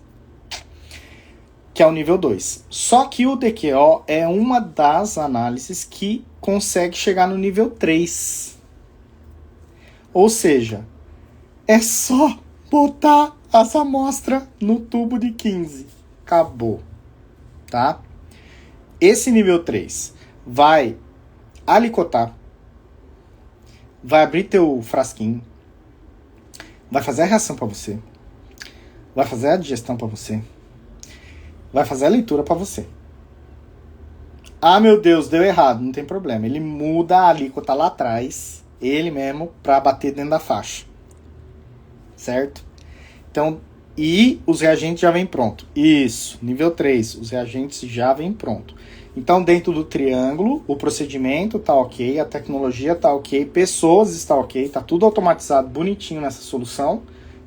Que é o nível 2. Só que o DQO é uma das análises que consegue chegar no nível 3. Ou seja, é só botar as amostras no tubo de 15. Acabou. Tá? Esse nível 3 vai alicotar, vai abrir teu frasquinho, vai fazer a reação para você, vai fazer a digestão para você, vai fazer a leitura para você. Meu Deus, deu errado, não tem problema. Ele muda a alíquota lá atrás, ele mesmo, para bater dentro da faixa. Certo? Então, e os reagentes já vêm pronto. Isso, nível 3, os reagentes já vêm pronto. Então, dentro do triângulo, o procedimento está ok, a tecnologia está ok, pessoas está ok, está tudo automatizado, bonitinho nessa solução,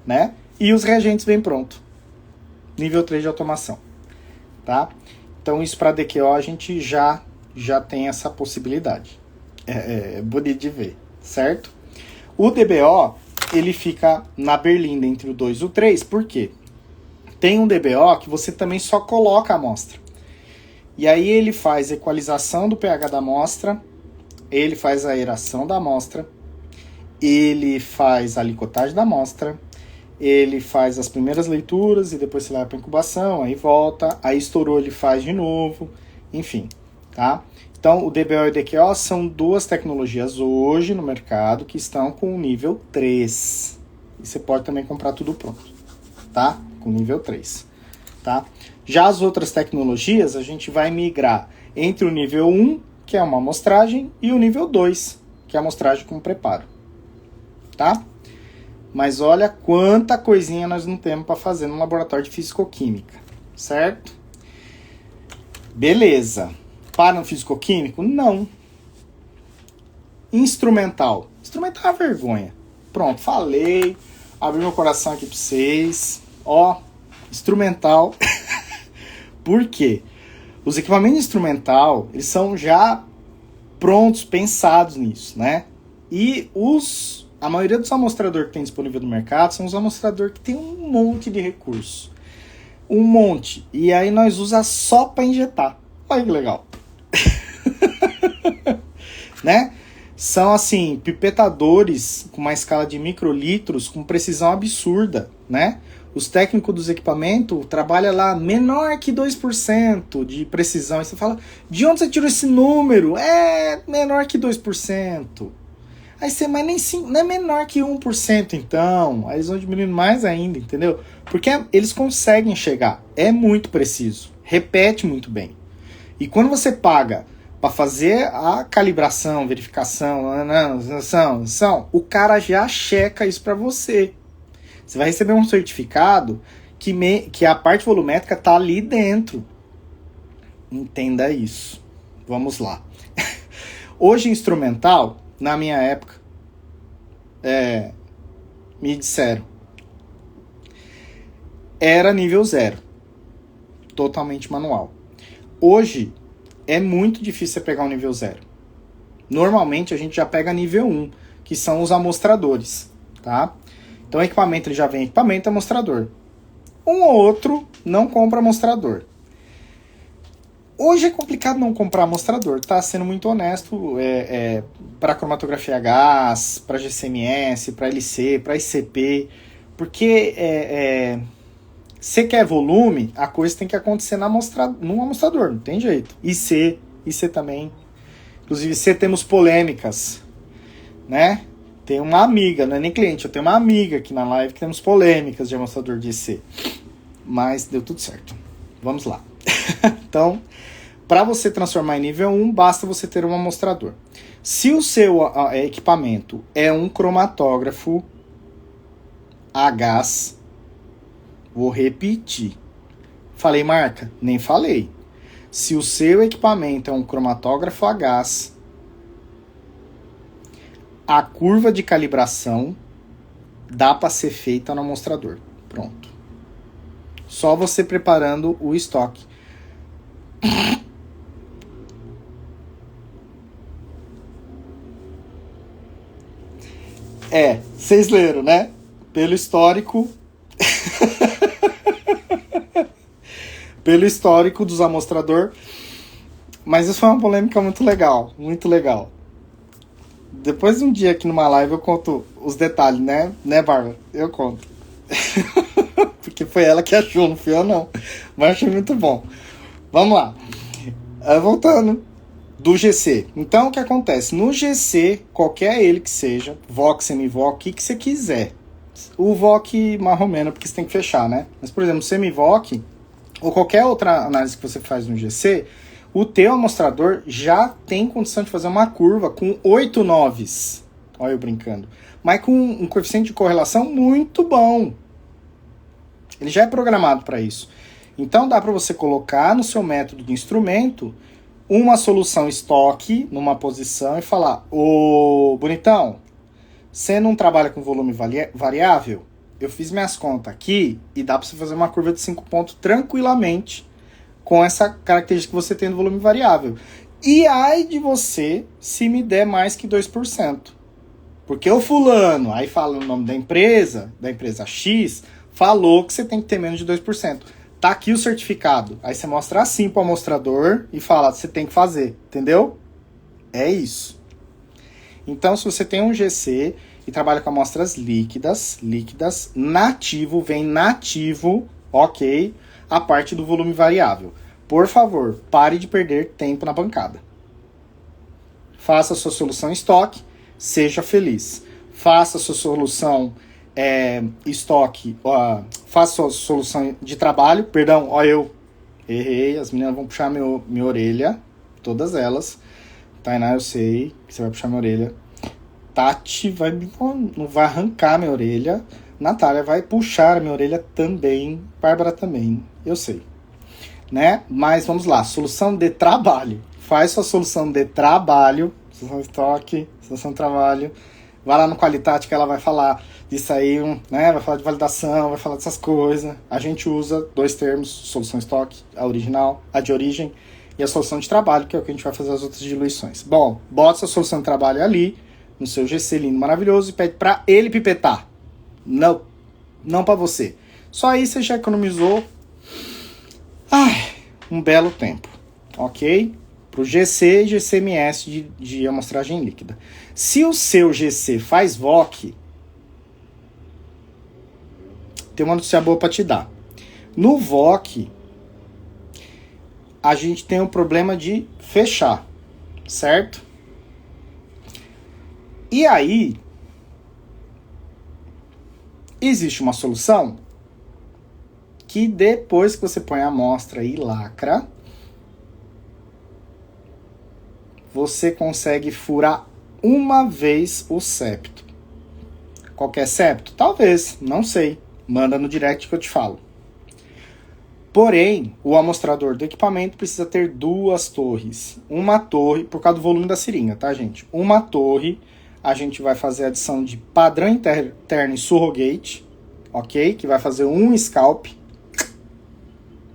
né? E os reagentes vêm pronto. Nível 3 de automação. Tá? Então, isso para DQO a gente já tem essa possibilidade. É bonito de ver, certo? O DBO, ele fica na berlinda entre o 2 e o 3, por quê? Tem um DBO que você também só coloca a amostra. E aí ele faz equalização do pH da amostra, ele faz a aeração da amostra, ele faz a alicotagem da amostra, ele faz as primeiras leituras e depois você leva para incubação, aí volta, aí estourou, ele faz de novo, enfim, tá? Então, o DBO e o DQO são 2 tecnologias hoje no mercado que estão com o nível 3. E você pode também comprar tudo pronto, tá? Com nível 3, tá? Já as outras tecnologias, a gente vai migrar entre o nível 1, que é uma amostragem, e o nível 2, que é a amostragem com preparo, tá? Mas olha quanta coisinha nós não temos para fazer no laboratório de fisicoquímica, certo? Beleza. Para no fisicoquímico? Não. Instrumental. Instrumental é uma vergonha. Pronto, falei. Abri meu coração aqui para vocês. Ó, instrumental. Por quê? Os equipamentos instrumental, eles são já prontos, pensados nisso, né? E a maioria dos amostradores que tem disponível no mercado são os amostradores que tem um monte de recurso. Um monte. E aí nós usamos só para injetar. Olha que legal. Né? São assim, pipetadores com uma escala de microlitros com precisão absurda, né? Os técnicos dos equipamentos trabalham lá menor que 2% de precisão. E você fala, de onde você tirou esse número? É menor que 2%. Aí você, mas nem não é menor que 1% então. Aí eles vão diminuindo mais ainda, entendeu? Porque eles conseguem chegar. É muito preciso. Repete muito bem. E quando você paga para fazer a calibração, verificação, o cara já checa isso para você. Você vai receber um certificado que a parte volumétrica está ali dentro. Entenda isso. Vamos lá. Hoje, instrumental, na minha época, me disseram, era nível 0. Totalmente manual. Hoje, é muito difícil você pegar o nível 0. Normalmente, a gente já pega nível 1, que são os amostradores, tá? Então, o equipamento ele já vem equipamento e amostrador. Um ou outro não compra amostrador. Hoje é complicado não comprar amostrador, tá? Sendo muito honesto, para cromatografia a gás, para GCMS, para LC, para ICP, porque Você quer volume, a coisa tem que acontecer num amostrador, não tem jeito. E C também. Inclusive, C temos polêmicas, né? Tem uma amiga, não é nem cliente, eu tenho uma amiga aqui na live que temos polêmicas de amostrador de IC. Mas deu tudo certo. Vamos lá. Então, para você transformar em nível 1, basta você ter um amostrador. Se o seu equipamento é um cromatógrafo a gás, vou repetir. Falei marca? Nem falei. Se o seu equipamento é um cromatógrafo a gás, a curva de calibração dá para ser feita no amostrador. Pronto. Só você preparando o estoque. Vocês leram, né? Pelo histórico... Pelo histórico dos amostrador. Mas isso foi uma polêmica muito legal. Muito legal. Depois de um dia aqui numa live eu conto os detalhes, né? Né, Bárbara? Eu conto. Porque foi ela que achou, não fui eu não. Mas achei muito bom. Vamos lá. Voltando. Do GC. Então, o que acontece? No GC, qualquer ele que seja, VOC, semi-VOC, o que você quiser. O VOC marromeno, porque você tem que fechar, né? Mas, por exemplo, semi-VOC, ou qualquer outra análise que você faz no GC, o teu amostrador já tem condição de fazer uma curva com 8 noves. Olha eu brincando. Mas com um coeficiente de correlação muito bom. Ele já é programado para isso. Então dá para você colocar no seu método de instrumento uma solução estoque numa posição e falar: ô bonitão, você não trabalha com volume variável? Eu fiz minhas contas aqui e dá para você fazer uma curva de 5 pontos tranquilamente com essa característica que você tem do volume variável. E ai de você se me der mais que 2%. Porque o fulano, aí fala o nome da empresa X, falou que você tem que ter menos de 2%. Tá aqui o certificado. Aí você mostra assim pro amostrador e fala, você tem que fazer, entendeu? É isso. Então, se você tem um GC e trabalha com amostras líquidas, nativo, vem nativo, ok, a parte do volume variável. Por favor, pare de perder tempo na bancada. Faça a sua solução em estoque, seja feliz. Faça a sua solução estoque, faça a sua solução de trabalho, perdão, eu errei, as meninas vão puxar minha orelha, todas elas. Tainá, eu sei que você vai puxar minha orelha. Tati não vai arrancar minha orelha. Natália vai puxar a minha orelha também. Bárbara também, eu sei. Né? Mas vamos lá, solução de trabalho. Faz sua solução de trabalho, solução de estoque, solução de trabalho. Vai lá no Qualitate que ela vai falar disso aí, né? Vai falar de validação, vai falar dessas coisas. A gente usa 2 termos, solução estoque, a original, a de origem, e a solução de trabalho, que é o que a gente vai fazer as outras diluições. Bom, bota sua solução de trabalho ali, no seu GC lindo, maravilhoso, e pede para ele pipetar. Não para você. Só aí você já economizou um belo tempo, ok? Para o GC e GCMS de amostragem líquida. Se o seu GC faz VOC, tem uma notícia boa para te dar. No VOC, a gente tem um problema de fechar, certo? E aí, existe uma solução que depois que você põe a amostra e lacra, você consegue furar uma vez o septo. Qualquer septo? Talvez, não sei. Manda no direct que eu te falo. Porém, o amostrador do equipamento precisa ter 2 torres. Uma torre, por causa do volume da seringa, tá, gente? Uma torre, a gente vai fazer a adição de padrão interno e surrogate, ok? Que vai fazer um scalp,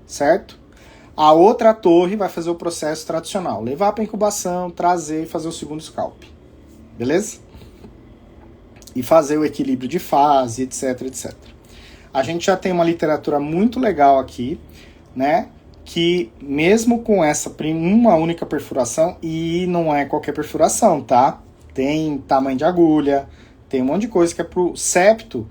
certo? A outra torre vai fazer o processo tradicional. Levar para incubação, trazer e fazer o segundo scalp. Beleza? E fazer o equilíbrio de fase, etc, etc. A gente já tem uma literatura muito legal aqui, né? Que mesmo com essa uma única perfuração, e não é qualquer perfuração, tá? Tem tamanho de agulha, tem um monte de coisa que é pro septo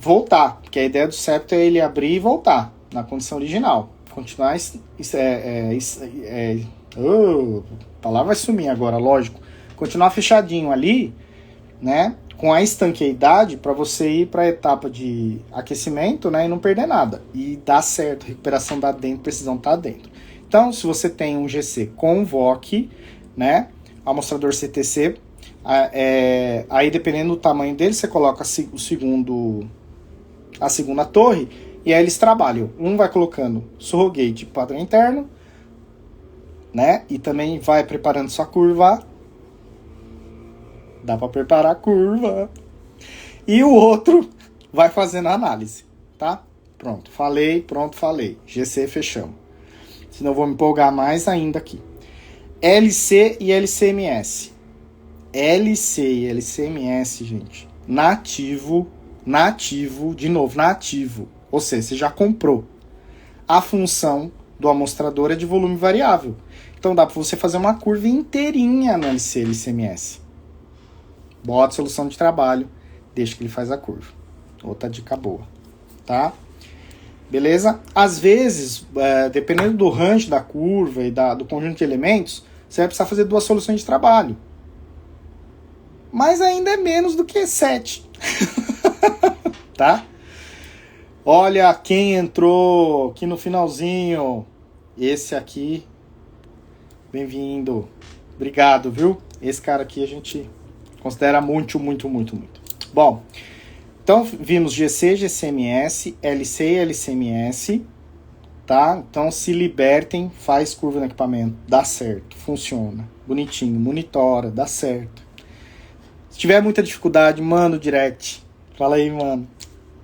voltar, porque a ideia do septo é ele abrir e voltar na condição original. Continuar... a palavra vai sumir agora, lógico. Continuar fechadinho ali, né? Com a estanqueidade para você ir para a etapa de aquecimento, né? E não perder nada. E dá certo, recuperação dá dentro, precisão tá dentro. Então, se você tem um GC com VOC, né? Amostrador CTC, aí dependendo do tamanho dele, você coloca a segunda torre e aí eles trabalham. Um vai colocando surrogate padrão interno, né? E também vai preparando sua curva. Dá para preparar a curva. E o outro vai fazendo a análise, tá? Pronto, falei. GC, fechamos. Senão eu vou me empolgar mais ainda aqui. LC e LCMS. LC e LCMS, gente. Nativo, de novo, nativo. Ou seja, você já comprou. A função do amostrador é de volume variável. Então dá para você fazer uma curva inteirinha no LC e LCMS. Bota solução de trabalho, deixa que ele faz a curva. Outra dica boa, tá? Beleza? Às vezes, dependendo do range da curva e do conjunto de elementos, você vai precisar fazer 2 soluções de trabalho. Mas ainda é menos do que 7. Tá? Olha quem entrou aqui no finalzinho. Esse aqui. Bem-vindo. Obrigado, viu? Esse cara aqui a gente considera muito. Bom, então vimos GC, GCMS, LC e LCMS, tá? Então se libertem, faz curva no equipamento, dá certo, funciona, bonitinho, monitora, dá certo. Se tiver muita dificuldade, manda o direct. Fala aí, mano.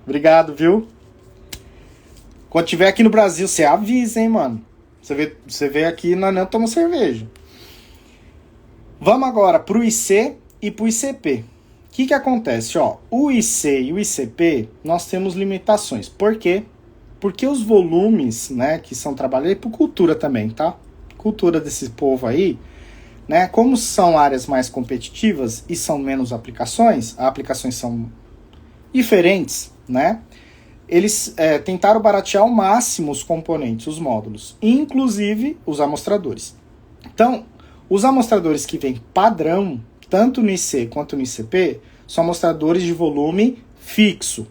Obrigado, viu? Quando tiver aqui no Brasil, você avisa, hein, mano? Você vê aqui, nós não tomamos cerveja. Vamos agora pro IC e pro ICP. O que acontece? Ó, o IC e o ICP, nós temos limitações. Por quê? Porque os volumes, né, que são trabalhados por cultura também, tá? Cultura desse povo aí, né? Como são áreas mais competitivas e são menos aplicações, as aplicações são diferentes, né? Eles tentaram baratear ao máximo os componentes, os módulos, inclusive os amostradores. Então, os amostradores que vêm padrão, tanto no IC quanto no ICP, são amostradores de volume fixo,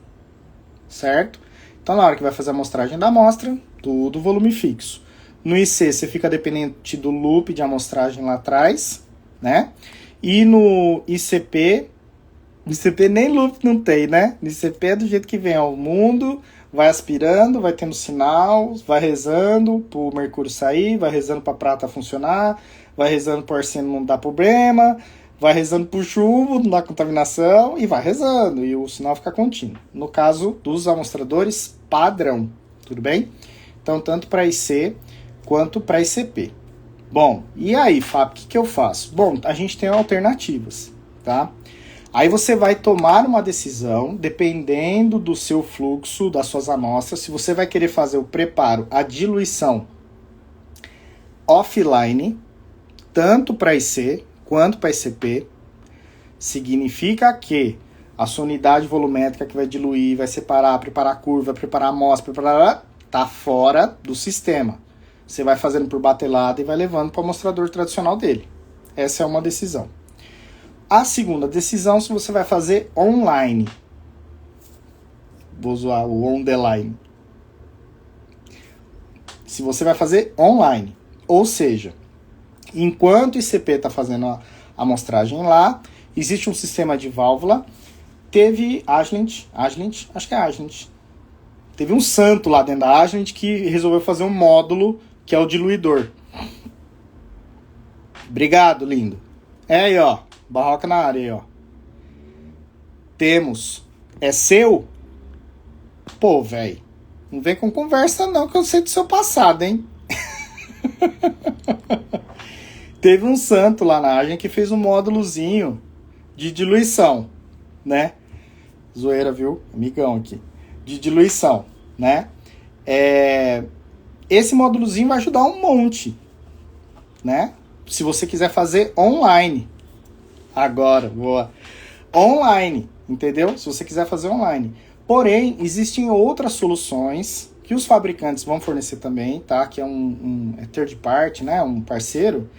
certo? Então, na hora que vai fazer a amostragem da amostra, tudo volume fixo. No IC, você fica dependente do loop de amostragem lá atrás, né? E no ICP nem loop não tem, né? No ICP é do jeito que vem ao mundo, vai aspirando, vai tendo sinal, vai rezando pro mercúrio sair, vai rezando pra prata funcionar, vai rezando pro arsênio não dar problema, vai rezando pro chumbo, não dá contaminação, e vai rezando, e o sinal fica contínuo. No caso dos amostradores padrão, tudo bem? Então, tanto para IC quanto para ICP. Bom, e aí, Fábio, o que eu faço? Bom, a gente tem alternativas, tá? Aí você vai tomar uma decisão, dependendo do seu fluxo, das suas amostras, se você vai querer fazer o preparo, a diluição offline, tanto para IC quanto para ICP, significa que a sua unidade volumétrica que vai diluir, vai separar, preparar a curva, preparar a amostra, tá fora do sistema. Você vai fazendo por batelada e vai levando para o amostrador tradicional dele. Essa é uma decisão. A segunda decisão, se você vai fazer online. Vou usar o on the line. Se você vai fazer online. Ou seja, enquanto o ICP está fazendo a amostragem lá, existe um sistema de válvula. Teve Agilent, acho que é Agilent. Teve um santo lá dentro da Agilent que resolveu fazer um módulo que é o diluidor. Obrigado, lindo. É aí, ó. Barroca na área aí, ó. Temos. É seu? Pô, velho. Não vem com conversa não, que eu sei do seu passado, hein? Teve um santo lá na Agilent que fez um módulozinho de diluição, né? Zoeira, viu? Amigão aqui. De diluição, né? Esse módulozinho vai ajudar um monte, né? Se você quiser fazer online. Agora, boa. Online, entendeu? Se você quiser fazer online. Porém, existem outras soluções que os fabricantes vão fornecer também, tá? Que é é third party, né? Um parceiro,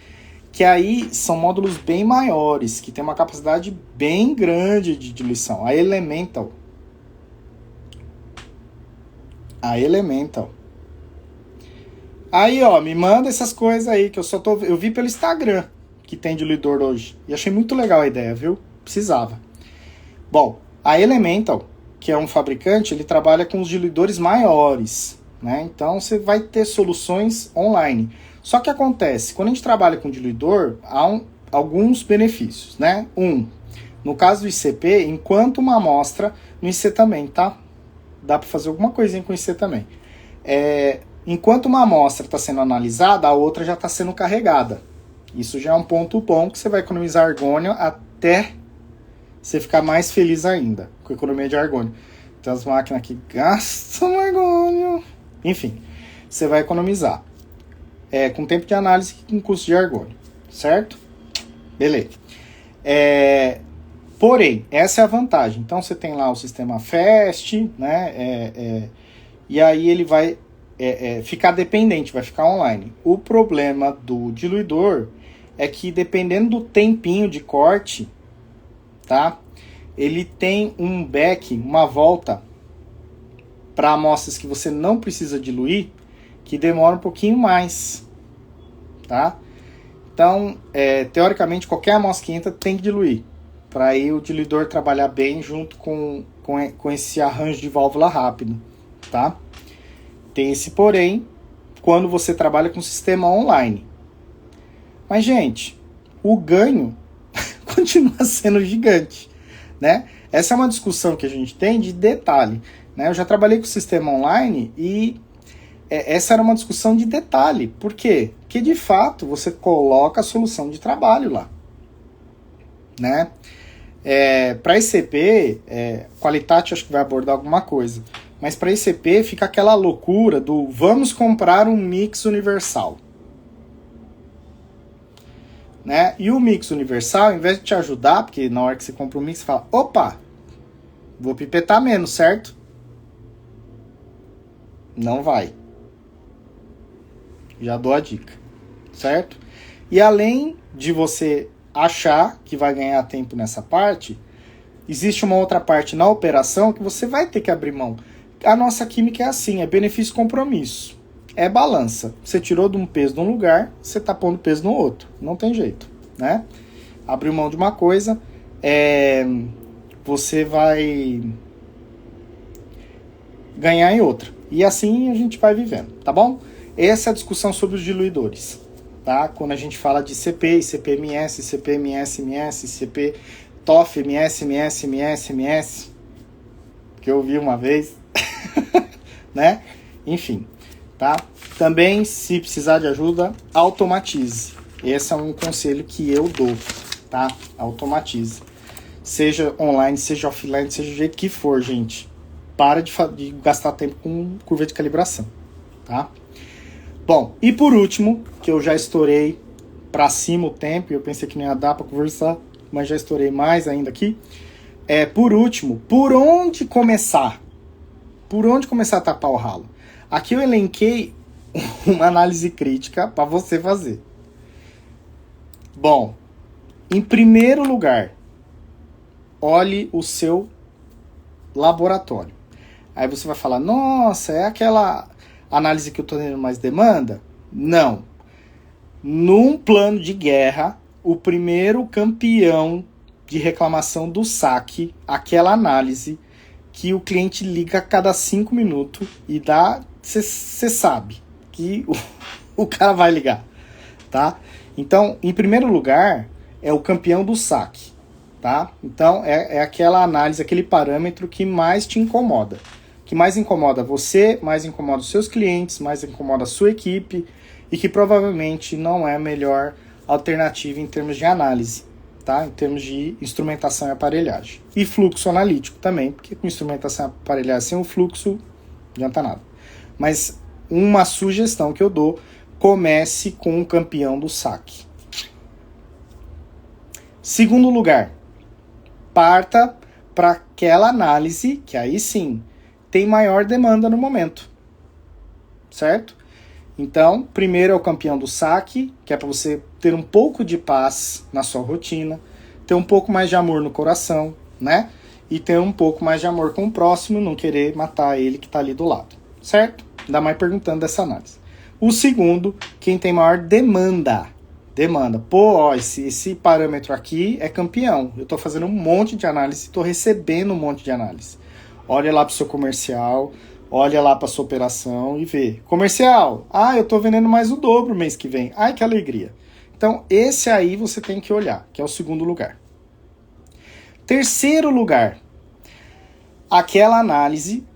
que aí são módulos bem maiores, que tem uma capacidade bem grande de diluição. A Elemental. Aí, ó, me manda essas coisas aí, que eu vi pelo Instagram que tem diluidor hoje. E achei muito legal a ideia, viu? Precisava. Bom, a Elemental, que é um fabricante, ele trabalha com os diluidores maiores, né? Então você vai ter soluções online. Só que acontece, quando a gente trabalha com diluidor, há alguns benefícios, né? No caso do ICP, enquanto uma amostra, no IC também, tá? Dá para fazer alguma coisinha com o IC também. Enquanto uma amostra está sendo analisada, a outra já está sendo carregada. Isso já é um ponto bom, que você vai economizar argônio até você ficar mais feliz ainda com a economia de argônio. Tem as máquinas que gastam argônio. Enfim, você vai economizar. Com tempo de análise e com custo de argônio. Certo? Beleza. Porém, essa é a vantagem. Então você tem lá o sistema FAST, né? E aí ele vai ficar dependente, vai ficar online. O problema do diluidor é que, dependendo do tempinho de corte, tá? Ele tem um back, uma volta para amostras que você não precisa diluir, que demora um pouquinho mais, tá? Então, teoricamente, qualquer amostra que entra tem que diluir, para aí o diluidor trabalhar bem junto com esse arranjo de válvula rápido, tá? Tem esse porém quando você trabalha com sistema online. Mas, gente, o ganho continua sendo gigante, né? Essa é uma discussão que a gente tem de detalhe, né? Eu já trabalhei com sistema online e essa era uma discussão de detalhe. Por quê? Porque, de fato, você coloca a solução de trabalho lá, né? Para ICP, Qualitate acho que vai abordar alguma coisa, mas para ICP fica aquela loucura do vamos comprar um mix universal, né? E o mix universal, em vez de te ajudar, porque na hora que você compra um mix, você fala, opa, vou pipetar menos, certo? Não vai. Já dou a dica, certo? E além de você achar que vai ganhar tempo nessa parte, existe uma outra parte na operação que você vai ter que abrir mão. A nossa química é assim, é benefício-compromisso. É balança. Você tirou de um peso de um lugar, você está pondo peso no outro. Não tem jeito, né? Abriu mão de uma coisa, você vai ganhar em outra. E assim a gente vai vivendo, tá bom? Essa é a discussão sobre os diluidores, tá? Quando a gente fala de CP, CPMS, CPMS, MS, CP, TOF, MS, MS, MS, MS, que eu vi uma vez, né? Enfim, tá? Também, se precisar de ajuda, automatize. Esse é um conselho que eu dou, tá? Automatize. Seja online, seja offline, seja do jeito que for, gente. Para de gastar tempo com curva de calibração, tá? Bom, e por último, que eu já estourei pra cima o tempo, e eu pensei que não ia dar pra conversar, mas já estourei mais ainda aqui. Por último, por onde começar? Por onde começar a tapar o ralo? Aqui eu elenquei uma análise crítica para você fazer. Bom, em primeiro lugar, olhe o seu laboratório. Aí você vai falar, nossa, é aquela análise que eu estou tendo mais demanda? Não. Num plano de guerra, o primeiro campeão de reclamação do saque, aquela análise que o cliente liga a cada 5 minutos e dá, você sabe que o cara vai ligar, tá? Então, em primeiro lugar, é o campeão do saque, tá? Então, é aquela análise, aquele parâmetro que mais te incomoda. Que mais incomoda você, mais incomoda os seus clientes, mais incomoda a sua equipe e que provavelmente não é a melhor alternativa em termos de análise, tá? Em termos de instrumentação e aparelhagem. E fluxo analítico também, porque com instrumentação e aparelhagem sem o fluxo, não adianta nada. Mas uma sugestão que eu dou, comece com o campeão do saque. Segundo lugar, parta para aquela análise que aí sim tem maior demanda no momento, certo? Então, primeiro é o campeão do saque, que é para você ter um pouco de paz na sua rotina, ter um pouco mais de amor no coração, né? E ter um pouco mais de amor com o próximo, não querer matar ele que está ali do lado, certo? Ainda mais perguntando dessa análise. O segundo, quem tem maior demanda. Pô, ó, esse parâmetro aqui é campeão. Eu estou fazendo um monte de análise, estou recebendo um monte de análise. Olha lá para o seu comercial, olha lá para sua operação e vê. Comercial, eu estou vendendo mais o dobro mês que vem. Ai, que alegria. Então, esse aí você tem que olhar, que é o segundo lugar. Terceiro lugar, aquela análise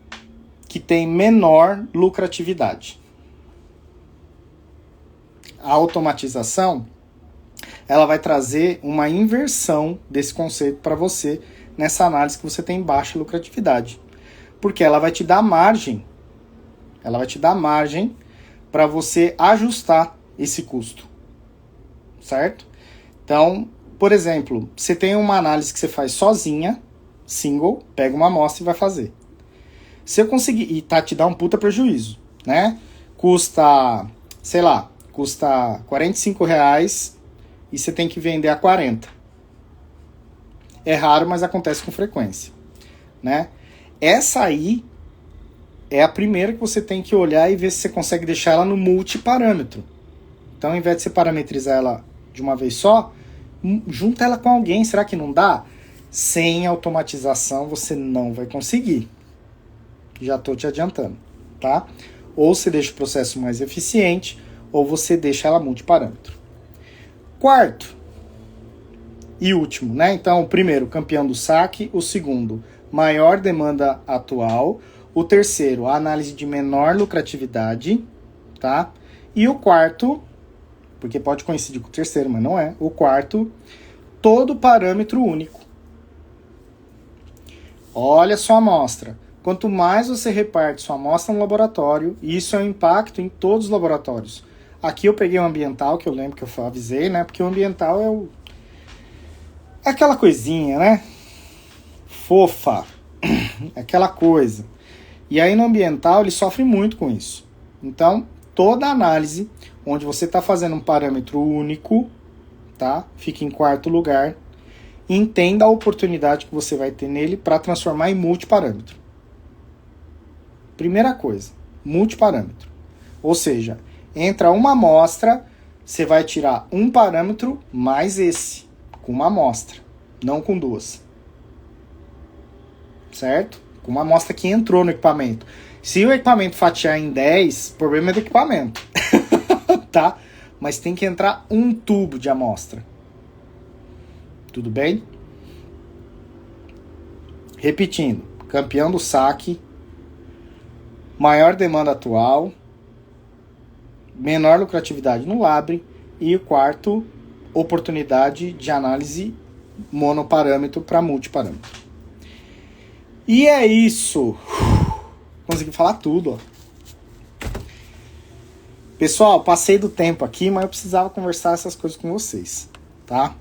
que tem menor lucratividade. A automatização, ela vai trazer uma inversão desse conceito para você nessa análise que você tem baixa lucratividade. Porque ela vai te dar margem, para você ajustar esse custo, certo? Então, por exemplo, você tem uma análise que você faz sozinha, single, pega uma amostra e vai fazer. Se eu conseguir, e te dá um puta prejuízo, né? Custa R$45 e você tem que vender a 40. É raro, mas acontece com frequência, né? Essa aí é a primeira que você tem que olhar e ver se você consegue deixar ela no multiparâmetro. Então, ao invés de você parametrizar ela de uma vez só, junta ela com alguém. Será que não dá? Sem automatização você não vai conseguir. Já estou te adiantando, tá? Ou você deixa o processo mais eficiente, ou você deixa ela multiparâmetro. Quarto e último, né? Então, o primeiro, campeão do saque. O segundo, maior demanda atual. O terceiro, a análise de menor lucratividade, tá? E o quarto, porque pode coincidir com o terceiro, mas não é. O quarto, todo parâmetro único. Olha sua amostra. Quanto mais você reparte sua amostra no laboratório, e isso é um impacto em todos os laboratórios. Aqui eu peguei o ambiental, que eu lembro que eu avisei, né? Porque o ambiental é aquela coisinha, né? Fofa. Aquela coisa. E aí no ambiental ele sofre muito com isso. Então, toda análise onde você está fazendo um parâmetro único, tá? Fica em quarto lugar. Entenda a oportunidade que você vai ter nele para transformar em multiparâmetro. Primeira coisa, multiparâmetro. Ou seja, entra uma amostra, você vai tirar um parâmetro mais esse, com uma amostra, não com duas. Certo? Com uma amostra que entrou no equipamento. Se o equipamento fatiar em 10, o problema é do equipamento. Tá? Mas tem que entrar um tubo de amostra. Tudo bem? Repetindo, campeão do saque, maior demanda atual, menor lucratividade no Labre, e o quarto, oportunidade de análise monoparâmetro para multiparâmetro. E é isso. Consegui falar tudo, ó. Pessoal, passei do tempo aqui, mas eu precisava conversar essas coisas com vocês, tá?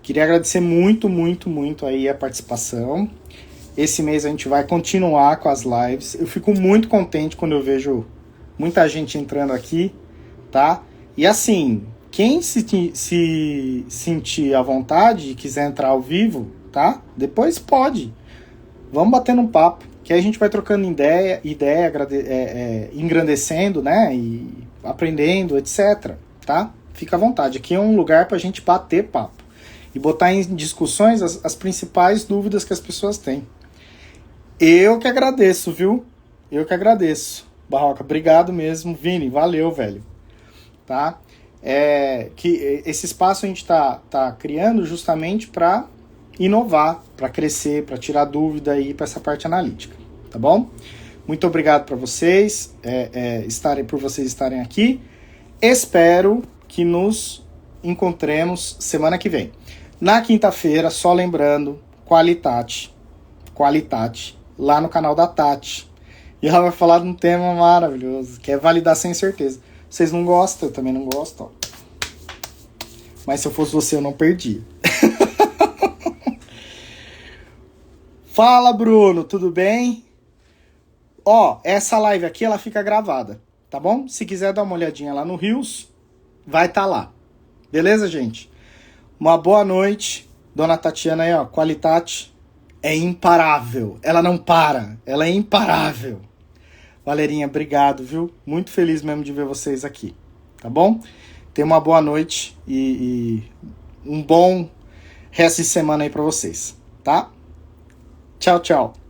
Queria agradecer muito, muito, muito aí a participação. Esse mês a gente vai continuar com as lives. Eu fico muito contente quando eu vejo muita gente entrando aqui, tá? E assim, quem se sentir à vontade e quiser entrar ao vivo, tá? Depois pode. Vamos batendo um papo, que aí a gente vai trocando ideia engrandecendo, né? E aprendendo, etc, tá? Fica à vontade. Aqui é um lugar pra gente bater papo e botar em discussões as principais dúvidas que as pessoas têm. Eu que agradeço, viu? Eu que agradeço. Barroca, obrigado mesmo. Vini, valeu, velho. Tá? Que esse espaço a gente tá criando justamente para inovar, para crescer, para tirar dúvida aí para essa parte analítica. Tá bom? Muito obrigado para vocês, por vocês estarem aqui. Espero que nos encontremos semana que vem. Na quinta-feira, só lembrando, Qualitate, lá no canal da Tati. E ela vai falar de um tema maravilhoso, que é validação e certeza. Vocês não gostam, eu também não gosto. Ó. Mas se eu fosse você, eu não perdia. Fala, Bruno, tudo bem? Ó, essa live aqui, ela fica gravada, tá bom? Se quiser dar uma olhadinha lá no Rios, vai estar lá. Beleza, gente? Uma boa noite. Dona Tatiana aí, ó, Qualitate é imparável. Ela não para, ela é imparável. Valerinha, obrigado, viu? Muito feliz mesmo de ver vocês aqui, tá bom? Tenha uma boa noite e um bom resto de semana aí pra vocês, tá? Tchau, tchau.